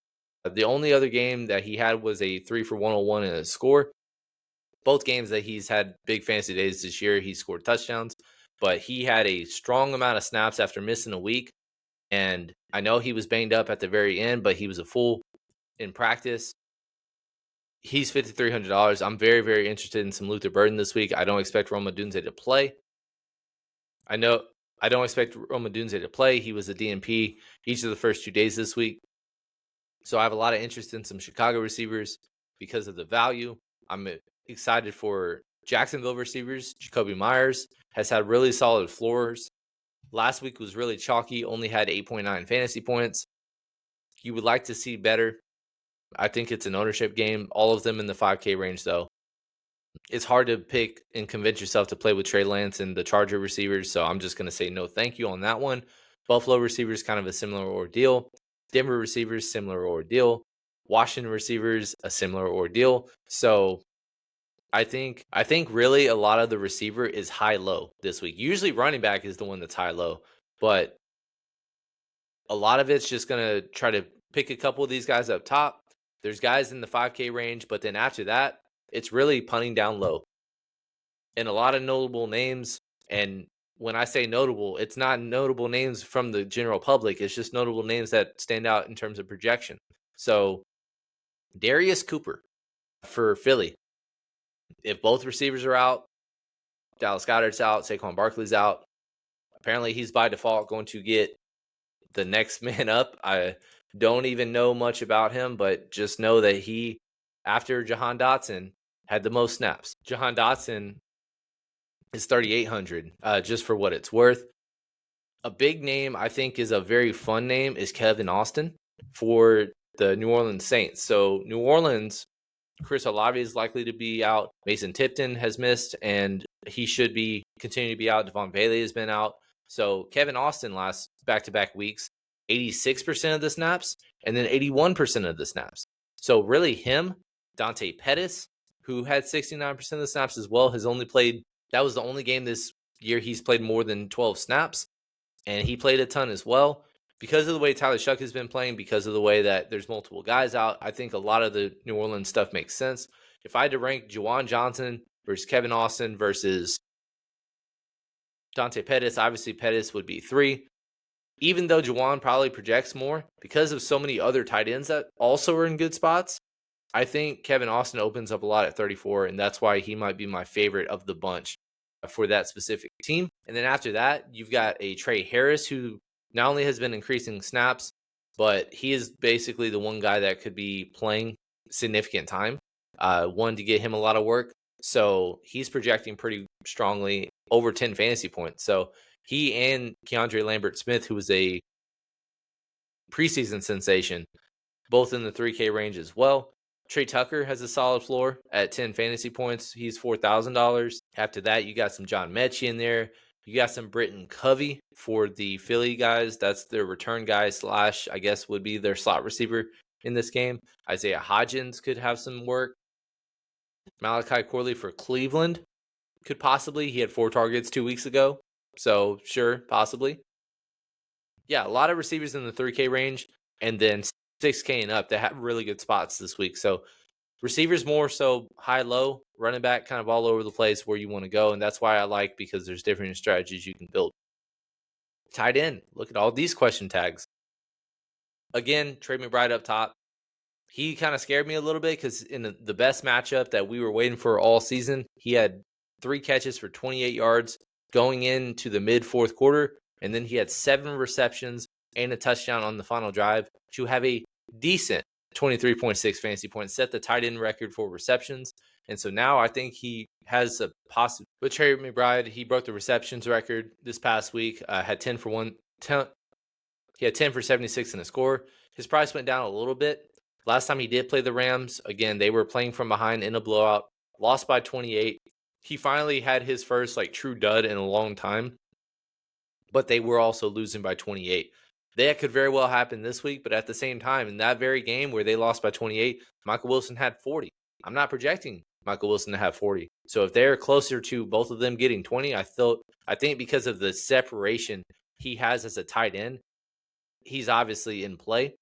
The only other game that he had was a 3 for 101 in a score. Both games that he's had big fantasy days this year, he scored touchdowns. But he had a strong amount of snaps after missing a week. And I know he was banged up at the very end, but he was a full in practice. He's $5,300. I'm very, very interested in some Luther Burden this week. I don't expect Rome Odunze to play. I don't expect Rome Odunze to play. He was a DNP each of the first 2 days this week. So I have a lot of interest in some Chicago receivers because of the value. I'm excited for Jacksonville receivers. Jacoby Myers has had really solid floors. Last week was really chalky, only had 8.9 fantasy points. You would like to see better. I think it's an ownership game. All of them in the 5K range, though. It's hard to pick and convince yourself to play with Trey Lance and the Charger receivers, so I'm just going to say no thank you on that one. Buffalo receivers, kind of a similar ordeal. Denver receivers, similar ordeal. Washington receivers, a similar ordeal. So I think really a lot of the receiver is high-low this week. Usually running back is the one that's high-low, but a lot of it's just going to try to pick a couple of these guys up top. There's guys in the 5K range, but then after that, it's really punting down low. And a lot of notable names, and when I say notable, it's not notable names from the general public. It's just notable names that stand out in terms of projection. So Darius Cooper for Philly. If both receivers are out, Dallas Goedert's out, Saquon Barkley's out, apparently he's by default going to get the next man up. I don't even know much about him, but just know that he, after Jahan Dotson, had the most snaps. Jahan Dotson is 3,800, just for what it's worth. A big name I think is a very fun name is Kevin Austin for the New Orleans Saints. So New Orleans, Chris Olave is likely to be out. Mason Tipton has missed, and he should be continue to be out. Devon Bailey has been out. So Kevin Austin last back-to-back weeks, 86% of the snaps, and then 81% of the snaps. So really him, Dante Pettis, who had 69% of the snaps as well, has only played, that was the only game this year he's played more than 12 snaps, and he played a ton as well. Because of the way Tyler Shuck has been playing, because of the way that there's multiple guys out, I think a lot of the New Orleans stuff makes sense. If I had to rank Juwan Johnson versus Kevin Austin versus Dante Pettis, obviously Pettis would be 3. Even though Juwan probably projects more, because of so many other tight ends that also are in good spots, I think Kevin Austin opens up a lot at 34, and that's why he might be my favorite of the bunch for that specific team. And then after that, you've got a Trey Harris who not only has been increasing snaps, but he is basically the one guy that could be playing significant time. One to get him a lot of work. So he's projecting pretty strongly, over 10 fantasy points. So he and Keandre Lambert-Smith, who was a preseason sensation, both in the 3K range as well. Trey Tucker has a solid floor at 10 fantasy points. He's $4,000. After that, you got some John Mechie in there. You got some Britton Covey for the Philly guys. That's their return guy / I guess would be their slot receiver in this game. Isaiah Hodgins could have some work. Malachi Corley for Cleveland could possibly. He had 4 targets 2 weeks ago. So sure, possibly. Yeah, a lot of receivers in the 3K range, and then 6K and up that have really good spots this week. So receivers more so high-low, running back kind of all over the place where you want to go, and that's why I like, because there's different strategies you can build. Tight end, look at all these question tags. Again, Trey McBride up top. He kind of scared me a little bit because in the best matchup that we were waiting for all season, he had 3 catches for 28 yards going into the mid-4th quarter, and then he had 7 receptions and a touchdown on the final drive to have a decent 23.6 fantasy points, set the tight end record for receptions. And so now I think he has a possible. But Trey McBride, he broke the receptions record this past week, had 10 for 110. He had 10 for 76 in a score. His price went down a little bit. Last time he did play the Rams, again, they were playing from behind in a blowout, lost by 28. He finally had his first true dud in a long time, but they were also losing by 28. That could very well happen this week, but at the same time, in that very game where they lost by 28, Michael Wilson had 40. I'm not projecting Michael Wilson to have 40. So if they're closer to both of them getting 20, I think because of the separation he has as a tight end, he's obviously in play.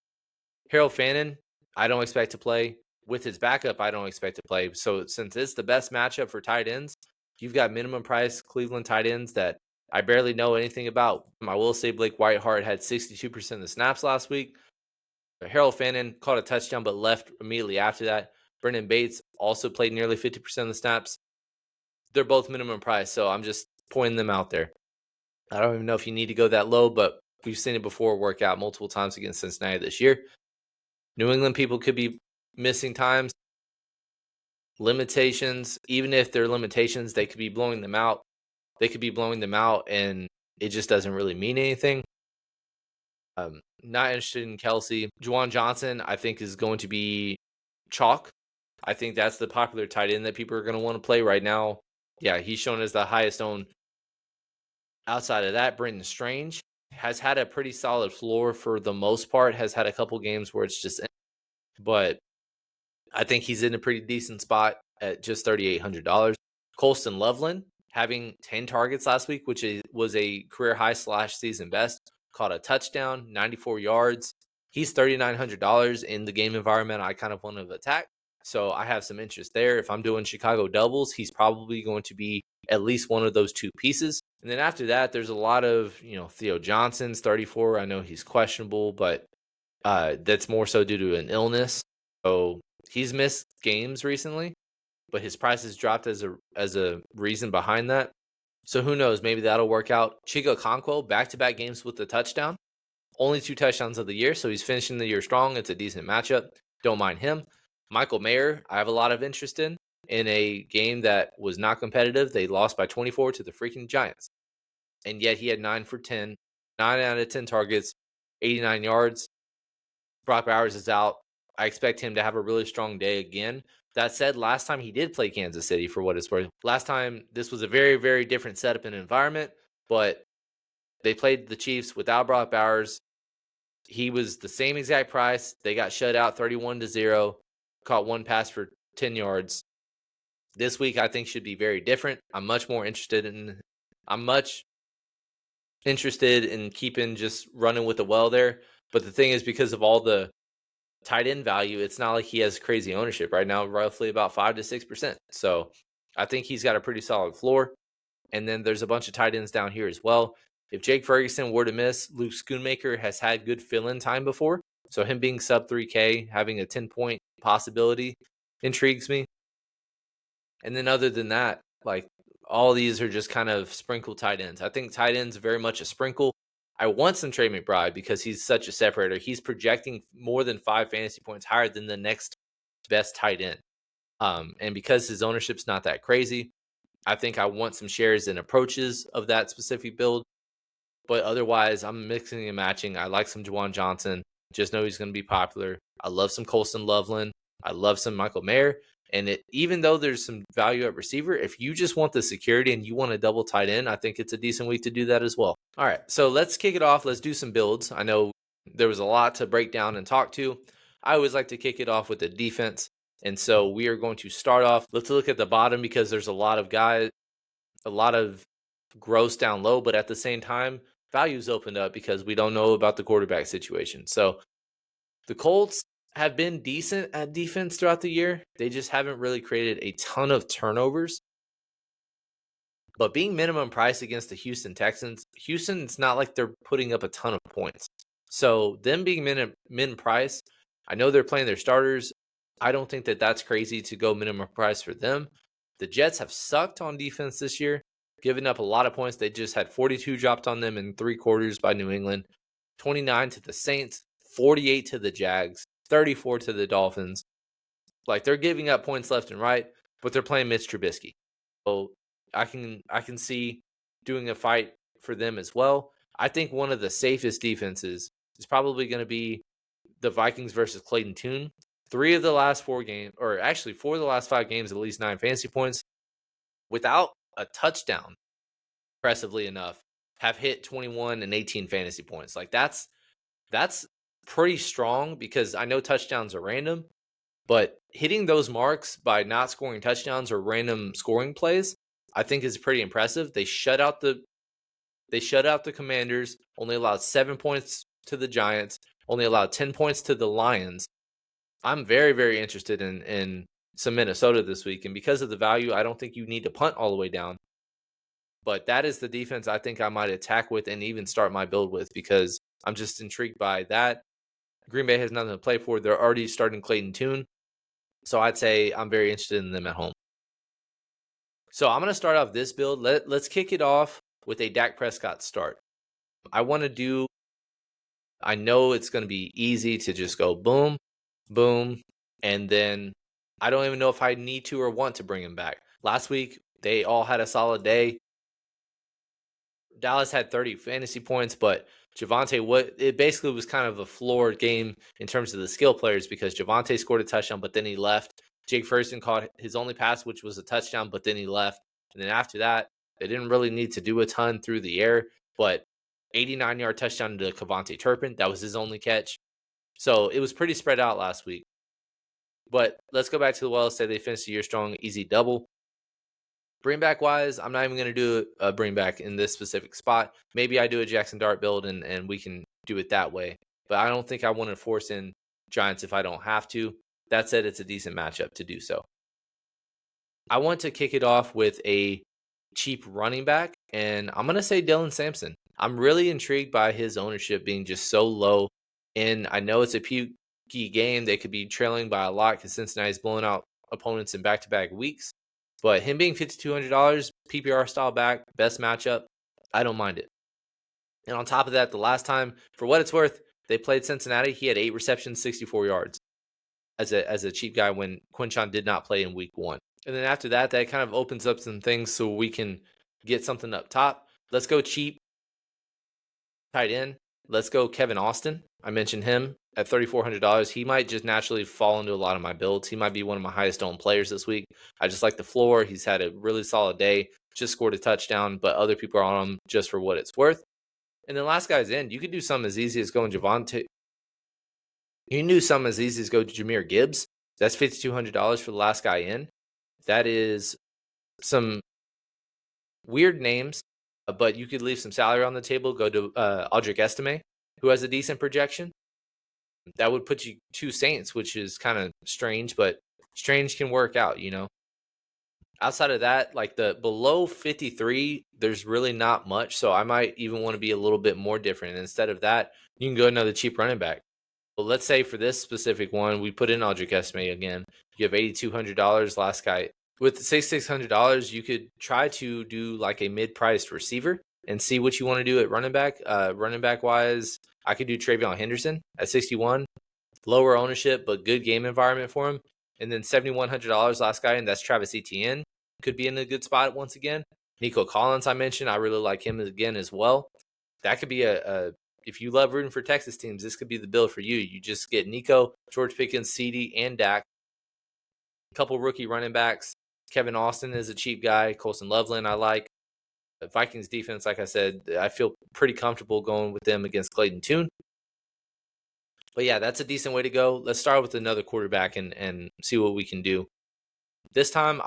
Harold Fannin, I don't expect to play. With his backup, I don't expect to play. So since it's the best matchup for tight ends, you've got minimum price Cleveland tight ends that I barely know anything about. I will say Blake Whiteheart had 62% of the snaps last week. Harold Fannin caught a touchdown but left immediately after that. Brendan Bates also played nearly 50% of the snaps. They're both minimum price, so I'm just pointing them out there. I don't even know if you need to go that low, but we've seen it before work out multiple times against Cincinnati this year. New England people could be missing times, limitations. Even if they're limitations, they could be blowing them out. And it just doesn't really mean anything. Not interested in Kelsey. Juwan Johnson, I think, is going to be chalk. I think that's the popular tight end that people are going to want to play right now. Yeah, he's shown as the highest owned. Outside of that, Brenton Strange has had a pretty solid floor for the most part, has had a couple games where it's just, but I think he's in a pretty decent spot at just $3,800. Colston Loveland having 10 targets last week, which was a career high / season best, caught a touchdown, 94 yards. He's $3,900 in the game environment I kind of want to attack. So I have some interest there. If I'm doing Chicago doubles, he's probably going to be at least one of those 2 pieces. And then after that, there's a lot of, Theo Johnson's 34. I know he's questionable, but that's more so due to an illness. So he's missed games recently, but his price has dropped as a reason behind that. So who knows? Maybe that'll work out. Chico Okonkwo, back-to-back games with the touchdown. Only 2 touchdowns of the year, so he's finishing the year strong. It's a decent matchup. Don't mind him. Michael Mayer, I have a lot of interest in a game that was not competitive. They lost by 24 to the freaking Giants. And yet he had 9 for 10, 9 out of 10 targets, 89 yards. Brock Bowers is out. I expect him to have a really strong day again. That said, last time he did play Kansas City, for what it's worth. Last time, this was a very, very different setup and environment, but they played the Chiefs without Brock Bowers. He was the same exact price. They got shut out 31-0, caught 1 pass for 10 yards. This week, I think, should be very different. I'm much interested in keeping just running with the well there. But the thing is, because of all the tight end value, it's not like he has crazy ownership right now, roughly about 5 to 6%. So I think he's got a pretty solid floor. And then there's a bunch of tight ends down here as well. If Jake Ferguson were to miss, Luke Schoonmaker has had good fill-in time before. So him being sub 3K, having a 10-point possibility intrigues me. And then other than that, all these are just kind of sprinkle tight ends. I think tight ends very much a sprinkle. I want some Trey McBride because he's such a separator. He's projecting more than 5 fantasy points higher than the next best tight end. And because his ownership's not that crazy, I think I want some shares and approaches of that specific build. But otherwise, I'm mixing and matching. I like some Juwan Johnson. Just know he's going to be popular. I love some Colston Loveland. I love some Michael Mayer. And even though there's some value at receiver, if you just want the security and you want a double tight end, I think it's a decent week to do that as well. All right, so let's kick it off. Let's do some builds. I know there was a lot to break down and talk to. I always like to kick it off with the defense. And so we are going to start off. Let's look at the bottom because there's a lot of guys, a lot of gross down low, but at the same time, values opened up because we don't know about the quarterback situation. So the Colts have been decent at defense throughout the year. They just haven't really created a ton of turnovers. But being minimum price against the Houston Texans, it's not like they're putting up a ton of points. So them being min price, I know they're playing their starters. I don't think that that's crazy to go minimum price for them. The Jets have sucked on defense this year, giving up a lot of points. They just had 42 dropped on them in 3 quarters by New England, 29 to the Saints, 48 to the Jags, 34 to the Dolphins. Like, they're giving up points left and right, but they're playing Mitch Trubisky. So I can see doing a fight for them as well. I think one of the safest defenses is probably going to be the Vikings versus Clayton Tune. 3 of the last 4 games, or actually 4 of the last 5 games, at least 9 fantasy points without a touchdown, impressively enough, have hit 21 and 18 fantasy points. Like, that's pretty strong because I know touchdowns are random, but hitting those marks by not scoring touchdowns or random scoring plays, I think is pretty impressive. They shut out the Commanders, only allowed 7 points to the Giants, only allowed 10 points to the Lions. I'm very, very interested in some Minnesota this week. And because of the value, I don't think you need to punt all the way down. But that is the defense I think I might attack with and even start my build with because I'm just intrigued by that. Green Bay has nothing to play for. They're already starting Clayton Tune. So I'd say I'm very interested in them at home. So I'm going to start off this build. Let's kick it off with a Dak Prescott start. I know it's going to be easy to just go boom, boom, and then I don't even know if I need to or want to bring him back. Last week, they all had a solid day. Dallas had 30 fantasy points, but it basically was kind of a floored game in terms of the skill players because Javonte scored a touchdown, but then he left. Jake Ferguson caught his only pass, which was a touchdown, but then he left. And then after that, they didn't really need to do a ton through the air, but 89-yard touchdown to Kevontae Turpin. That was his only catch. So it was pretty spread out last week. But let's go back to the Wells. Say they finished the year strong, easy double. Bring back wise, I'm not even going to do a bring back in this specific spot. Maybe I do a Jackson Dart build and we can do it that way. But I don't think I want to force in Giants if I don't have to. That said, it's a decent matchup to do so. I want to kick it off with a cheap running back, and I'm going to say Dylan Sampson. I'm really intrigued by his ownership being just so low. And I know it's a peaky game. They could be trailing by a lot because Cincinnati's blowing out opponents in back-to-back weeks. But him being $5,200, PPR style back, best matchup, I don't mind it. And on top of that, the last time, for what it's worth, they played Cincinnati, he had 8 receptions, 64 yards as a cheap guy when Quinshon did not play in week 1. And then after that, that kind of opens up some things so we can get something up top. Let's go cheap tight end. Let's go Kevin Austin. I mentioned him at $3,400. He might just naturally fall into a lot of my builds. He might be one of my highest owned players this week. I just like the floor. He's had a really solid day. Just scored a touchdown, but other people are on him just for what it's worth. And then last guy's in. You could do something as easy as going Javonte. You can do something as easy as go to Jahmyr Gibbs. That's $5,200 for the last guy in. That is some weird names, but you could leave some salary on the table. Go to Audric Estime, who has a decent projection. That would put you 2 Saints, which is kind of strange, but strange can work out, you know. Outside of that, like the below 53, there's really not much. So I might even want to be a little bit more different. Instead of that, you can go another cheap running back. Well, let's say for this specific one, we put in Audric Estime again. You have $8,200 last guy. With $6,600, you could try to do like a mid-priced receiver and see what you want to do at running back. Running back wise, I could do Travion Henderson at 61, lower ownership but good game environment for him. And then $7,100 last guy, and that's Travis Etienne. Could be in a good spot once again. Nico Collins, I mentioned, I really like him again as well. That could be if you love rooting for Texas teams, this could be the build for you. You just get Nico, George Pickens, CD, and Dak. couple rookie running backs. Kevin Austin is a cheap guy. Colson Loveland, I like. The Vikings defense, like I said, I feel pretty comfortable going with them against Clayton Tune. But yeah, that's a decent way to go. Let's start with another quarterback and see what we can do. This time,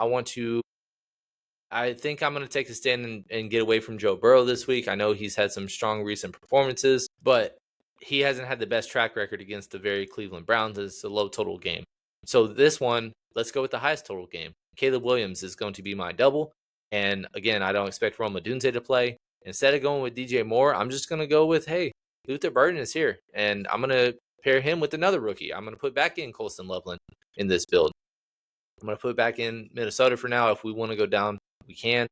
I think I'm going to take a stand and get away from Joe Burrow this week. I know he's had some strong recent performances, but he hasn't had the best track record against the very Cleveland Browns. It's a low total game. So this one, let's go with the highest total game. Caleb Williams is going to be my double. And again, I don't expect Roma Dunze to play. Instead of going with DJ Moore, I'm just going to go with, hey, Luther Burden is here. And I'm going to pair him with another rookie. I'm going to put back in Colson Loveland in this build. I'm going to put back in Minnesota for now. If we want to go down, we can.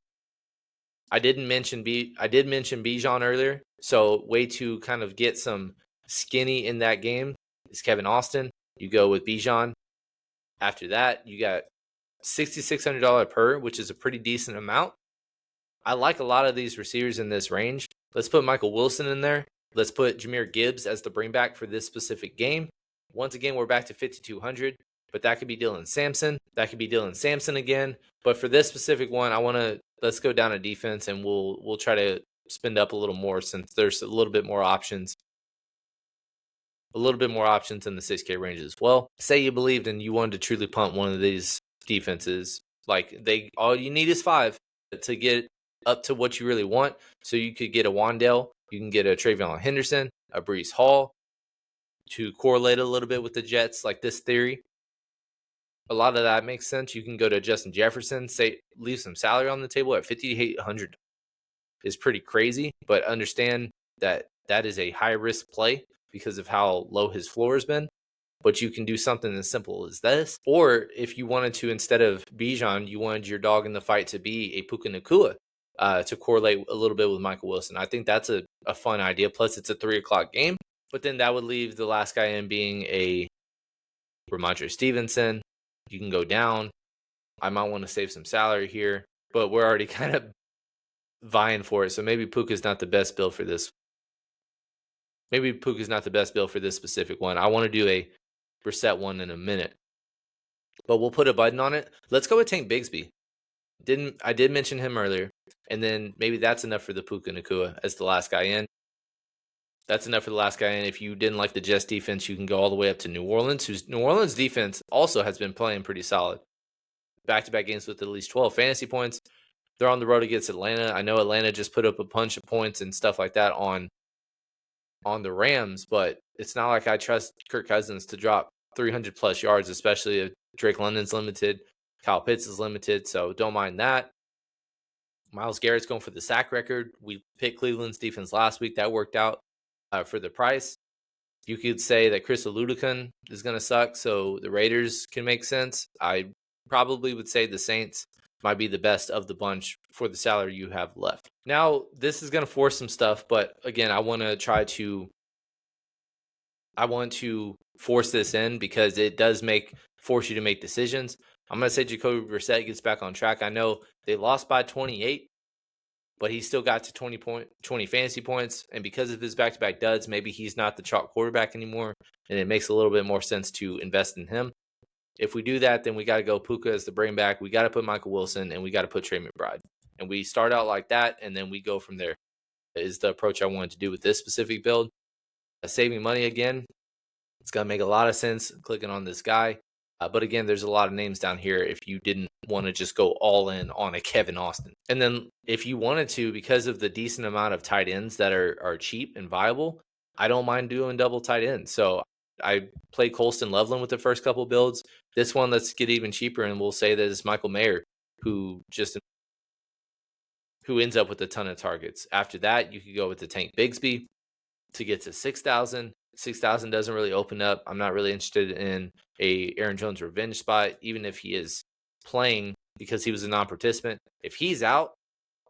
I did mention Bijan earlier. So way to kind of get some skinny in that game is Kevin Austin. You go with Bijan. After that, you got $6,600 per, which is a pretty decent amount. I like a lot of these receivers in this range. Let's put Michael Wilson in there. Let's put Jahmyr Gibbs as the bring back for this specific game. Once again, we're back to 5,200, but that could be Dylan Sampson. That could be Dylan Sampson again. But for this specific one, let's go down a defense and we'll try to spend up a little more since there's a little bit more options. A little bit more options in the 6K range as well. Say you believed and you wanted to truly punt one of these defenses. All you need is 5 to get up to what you really want. So you could get a Wandale, you can get a Travion Henderson, a Breece Hall to correlate a little bit with the Jets, like this theory. A lot of that makes sense. You can go to Justin Jefferson, leave some salary on the table at $5,800 is pretty crazy, but understand that is a high risk play because of how low his floor has been. But you can do something as simple as this. Or if you wanted to, instead of Bijan, you wanted your dog in the fight to be a Puka Nacua to correlate a little bit with Michael Wilson. I think that's a fun idea. Plus, it's a 3 o'clock game. But then that would leave the last guy in being a Ramondre Stevenson. You can go down. I might want to save some salary here, but we're already kind of vying for it. So maybe Puka's not the best build for this. Maybe Puka's not the best build for this specific one. I want to do a Brissett one in a minute, but we'll put a button on it. Let's go with Tank Bigsby. I did mention him earlier, and then maybe that's enough for the Puka Nacua as the last guy in. That's enough for the last guy in. If you didn't like the Jets defense, you can go all the way up to New Orleans, whose New Orleans defense also has been playing pretty solid. Back-to-back games with at least 12 fantasy points. They're on the road against Atlanta. I know Atlanta just put up a bunch of points and stuff like that on the Rams, but it's not like I trust Kirk Cousins to drop 300-plus yards, especially if Drake London's limited, Kyle Pitts is limited, so don't mind that. Myles Garrett's going for the sack record. We picked Cleveland's defense last week. That worked out for the price. You could say that Chris Oladokun is going to suck, so the Raiders can make sense. I probably would say the Saints might be the best of the bunch for the salary you have left. Now, this is going to force some stuff, but again, I want to force this in because it does force you to make decisions. I'm going to say Jacoby Brissett gets back on track. I know they lost by 28, but he still got to 20 fantasy points. And because of his back-to-back duds, maybe he's not the chalk quarterback anymore. And it makes a little bit more sense to invest in him. If we do that, then we got to go Puka as the bring back. We got to put Michael Wilson, and we got to put Trey McBride. And we start out like that, and then we go from there. That is the approach I wanted to do with this specific build. Saving money again, it's going to make a lot of sense clicking on this guy. But again, there's a lot of names down here if you didn't want to just go all in on a Kevin Austin. And then if you wanted to, because of the decent amount of tight ends that are cheap and viable, I don't mind doing double tight ends. So I played Colston Loveland with the first couple builds. This one, let's get even cheaper, and we'll say that it's Michael Mayer, who ends up with a ton of targets. After that, you could go with the Tank Bigsby to get to 6,000. 6,000 doesn't really open up. I'm not really interested in a Aaron Jones revenge spot, even if he is playing because he was a non-participant. If he's out,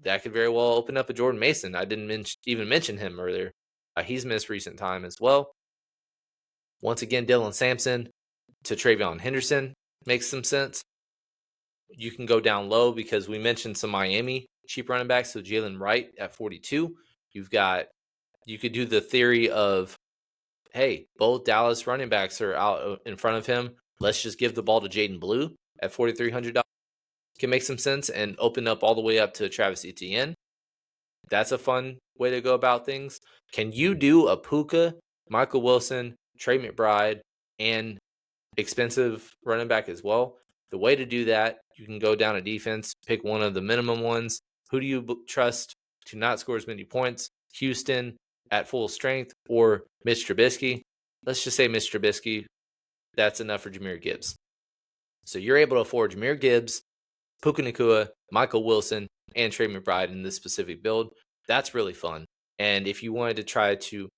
that could very well open up a Jordan Mason. I didn't even mention him earlier. He's missed recent time as well. Once again, Dylan Sampson to Travion Henderson makes some sense. You can go down low because we mentioned some Miami cheap running backs. So Jalen Wright at 42. You could do the theory of, hey, both Dallas running backs are out in front of him. Let's just give the ball to Jaden Blue. at $4,300 can make some sense and open up all the way up to Travis Etienne. That's a fun way to go about things. Can you do a Puka, Michael Wilson, Trey McBride, and expensive running back as well? The way to do that, you can go down a defense, pick one of the minimum ones. Who do you trust to not score as many points? Houston at full strength or Mitch Trubisky? Let's just say Mitch Trubisky. That's enough for Jahmyr Gibbs. So you're able to afford Jahmyr Gibbs, Puka Nacua, Michael Wilson, and Trey McBride in this specific build. That's really fun. And if you wanted to try to,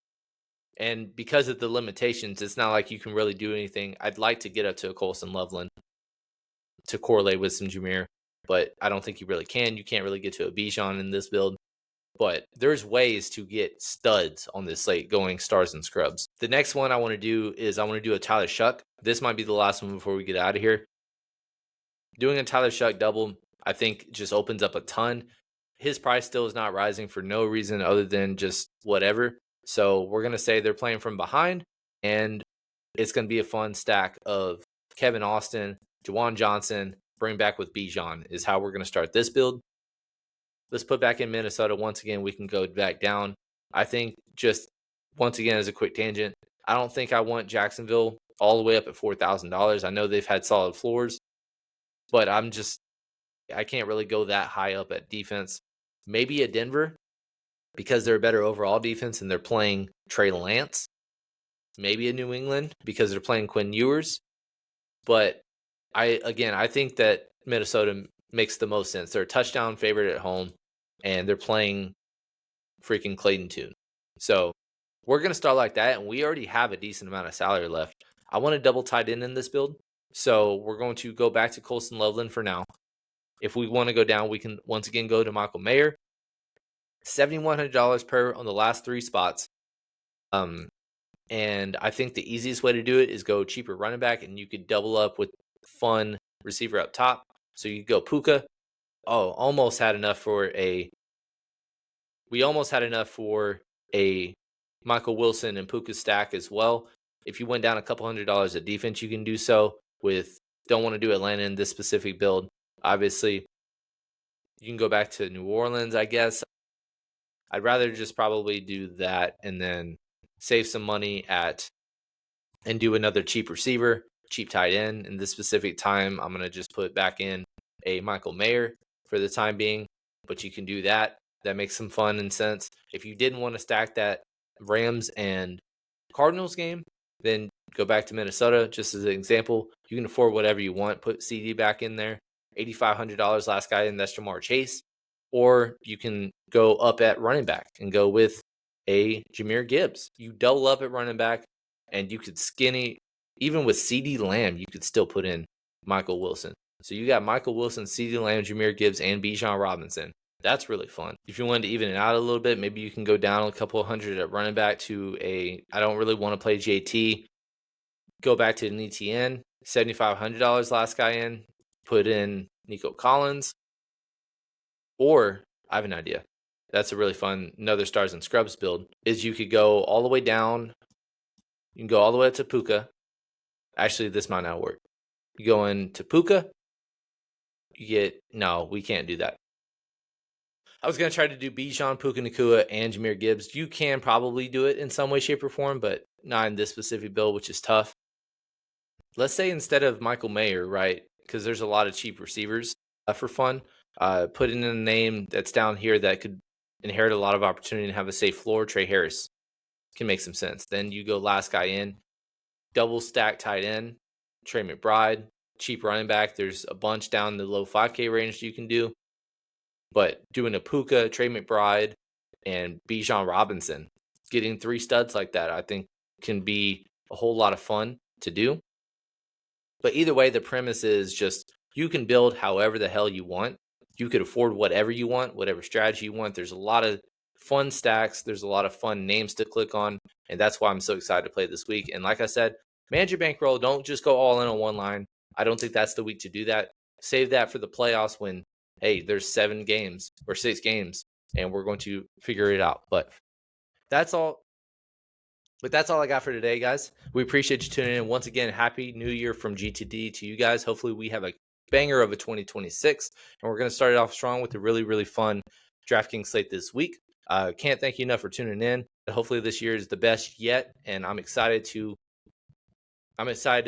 and because of the limitations, it's not like you can really do anything. I'd like to get up to a Colson Loveland to correlate with some Jahmyr, but I don't think you really can. You can't really get to a Bijan in this build. But there's ways to get studs on this slate going stars and scrubs. The next one I want to do is I want to do a Tyler Shuck. This might be the last one before we get out of here. Doing a Tyler Shuck double, I think, just opens up a ton. His price still is not rising for no reason other than just whatever. So we're going to say they're playing from behind, and it's going to be a fun stack of Kevin Austin, Juwan Johnson, bring back with Bijan is how we're going to start this build. Let's put back in Minnesota. Once again, we can go back down. I think just once again, as a quick tangent, I don't think I want Jacksonville all the way up at $4,000. I know they've had solid floors, but I can't really go that high up at defense. Maybe at Denver because they're a better overall defense and they're playing Trey Lance. Maybe a New England because they're playing Quinn Ewers. But I think that Minnesota makes the most sense. They're a touchdown favorite at home, and they're playing freaking Clayton Tune. So we're going to start like that, and we already have a decent amount of salary left. I want to double tight in this build, so we're going to go back to Colson Loveland for now. If we want to go down, we can once again go to Michael Mayer. $7,100 per on the last three spots. And I think the easiest way to do it is go cheaper running back, and you could double up with fun receiver up top. So you go Puka. We almost had enough for a Michael Wilson and Puka stack as well. If you went down a couple $100 at defense, you can do so with, don't want to do Atlanta in this specific build. Obviously, you can go back to New Orleans, I guess. I'd rather just probably do that and then save some money and do another cheap receiver, cheap tight end. In this specific time, I'm going to just put back in a Michael Mayer for the time being, but you can do that. That makes some fun and sense. If you didn't want to stack that Rams and Cardinals game, then go back to Minnesota. Just as an example, you can afford whatever you want. Put CD back in there. $8,500 last guy in, that's Jamar Chase. Or you can go up at running back and go with a Jahmyr Gibbs. You double up at running back, and you could skinny, even with CD Lamb, you could still put in Michael Wilson. So you got Michael Wilson, CD Lamb, Jahmyr Gibbs, and Bijan Robinson. That's really fun. If you wanted to even it out a little bit, maybe you can go down a couple hundred at running back to I don't really want to play JT. Go back to an ETN, $7,500 last guy in, put in Nico Collins. Or I have an idea. That's a really fun, another stars and scrubs build, is you could go all the way down. You can go all the way up to Puka. Actually, this might not work. You go into Puka. No, we can't do that. I was going to try to do Bijan, Puka Nacua, and Jahmyr Gibbs. You can probably do it in some way, shape, or form, but not in this specific build, which is tough. Let's say instead of Michael Mayer, right, because there's a lot of cheap receivers for fun, put in a name that's down here that could inherit a lot of opportunity and have a safe floor. Trey Harris can make some sense. Then you go last guy in, double stack tight end, Trey McBride, cheap running back. There's a bunch down the low 5K range you can do. But doing a Puka, Trey McBride, and Bijan Robinson, getting three studs like that, I think can be a whole lot of fun to do. But either way, the premise is just you can build however the hell you want. You could afford whatever you want, whatever strategy you want. There's a lot of fun stacks. There's a lot of fun names to click on. And that's why I'm so excited to play this week. And like I said, manage your bankroll. Don't just go all in on one line. I don't think that's the week to do that. Save that for the playoffs when, hey, there's 7 games or 6 games and we're going to figure it out. But that's all. But that's all I got for today, guys. We appreciate you tuning in. Once again, Happy New Year from GTD to you guys. Hopefully we have a banger of a 2026. And we're going to start it off strong with a really, really fun DraftKings slate this week. Can't thank you enough for tuning in. Hopefully this year is the best yet, and I'm excited to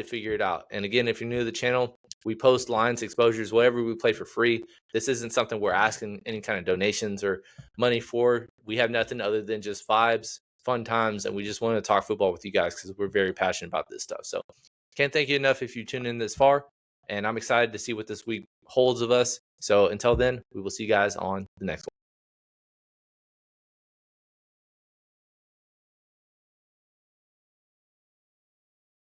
figure it out. And again, if you're new to the channel, we post lines, exposures, whatever we play for free. This isn't something we're asking any kind of donations or money for. We have nothing other than just vibes, fun times, and we just want to talk football with you guys because we're very passionate about this stuff. So can't thank you enough if you tune in this far, and I'm excited to see what this week holds of us. So until then, we will see you guys on the next one.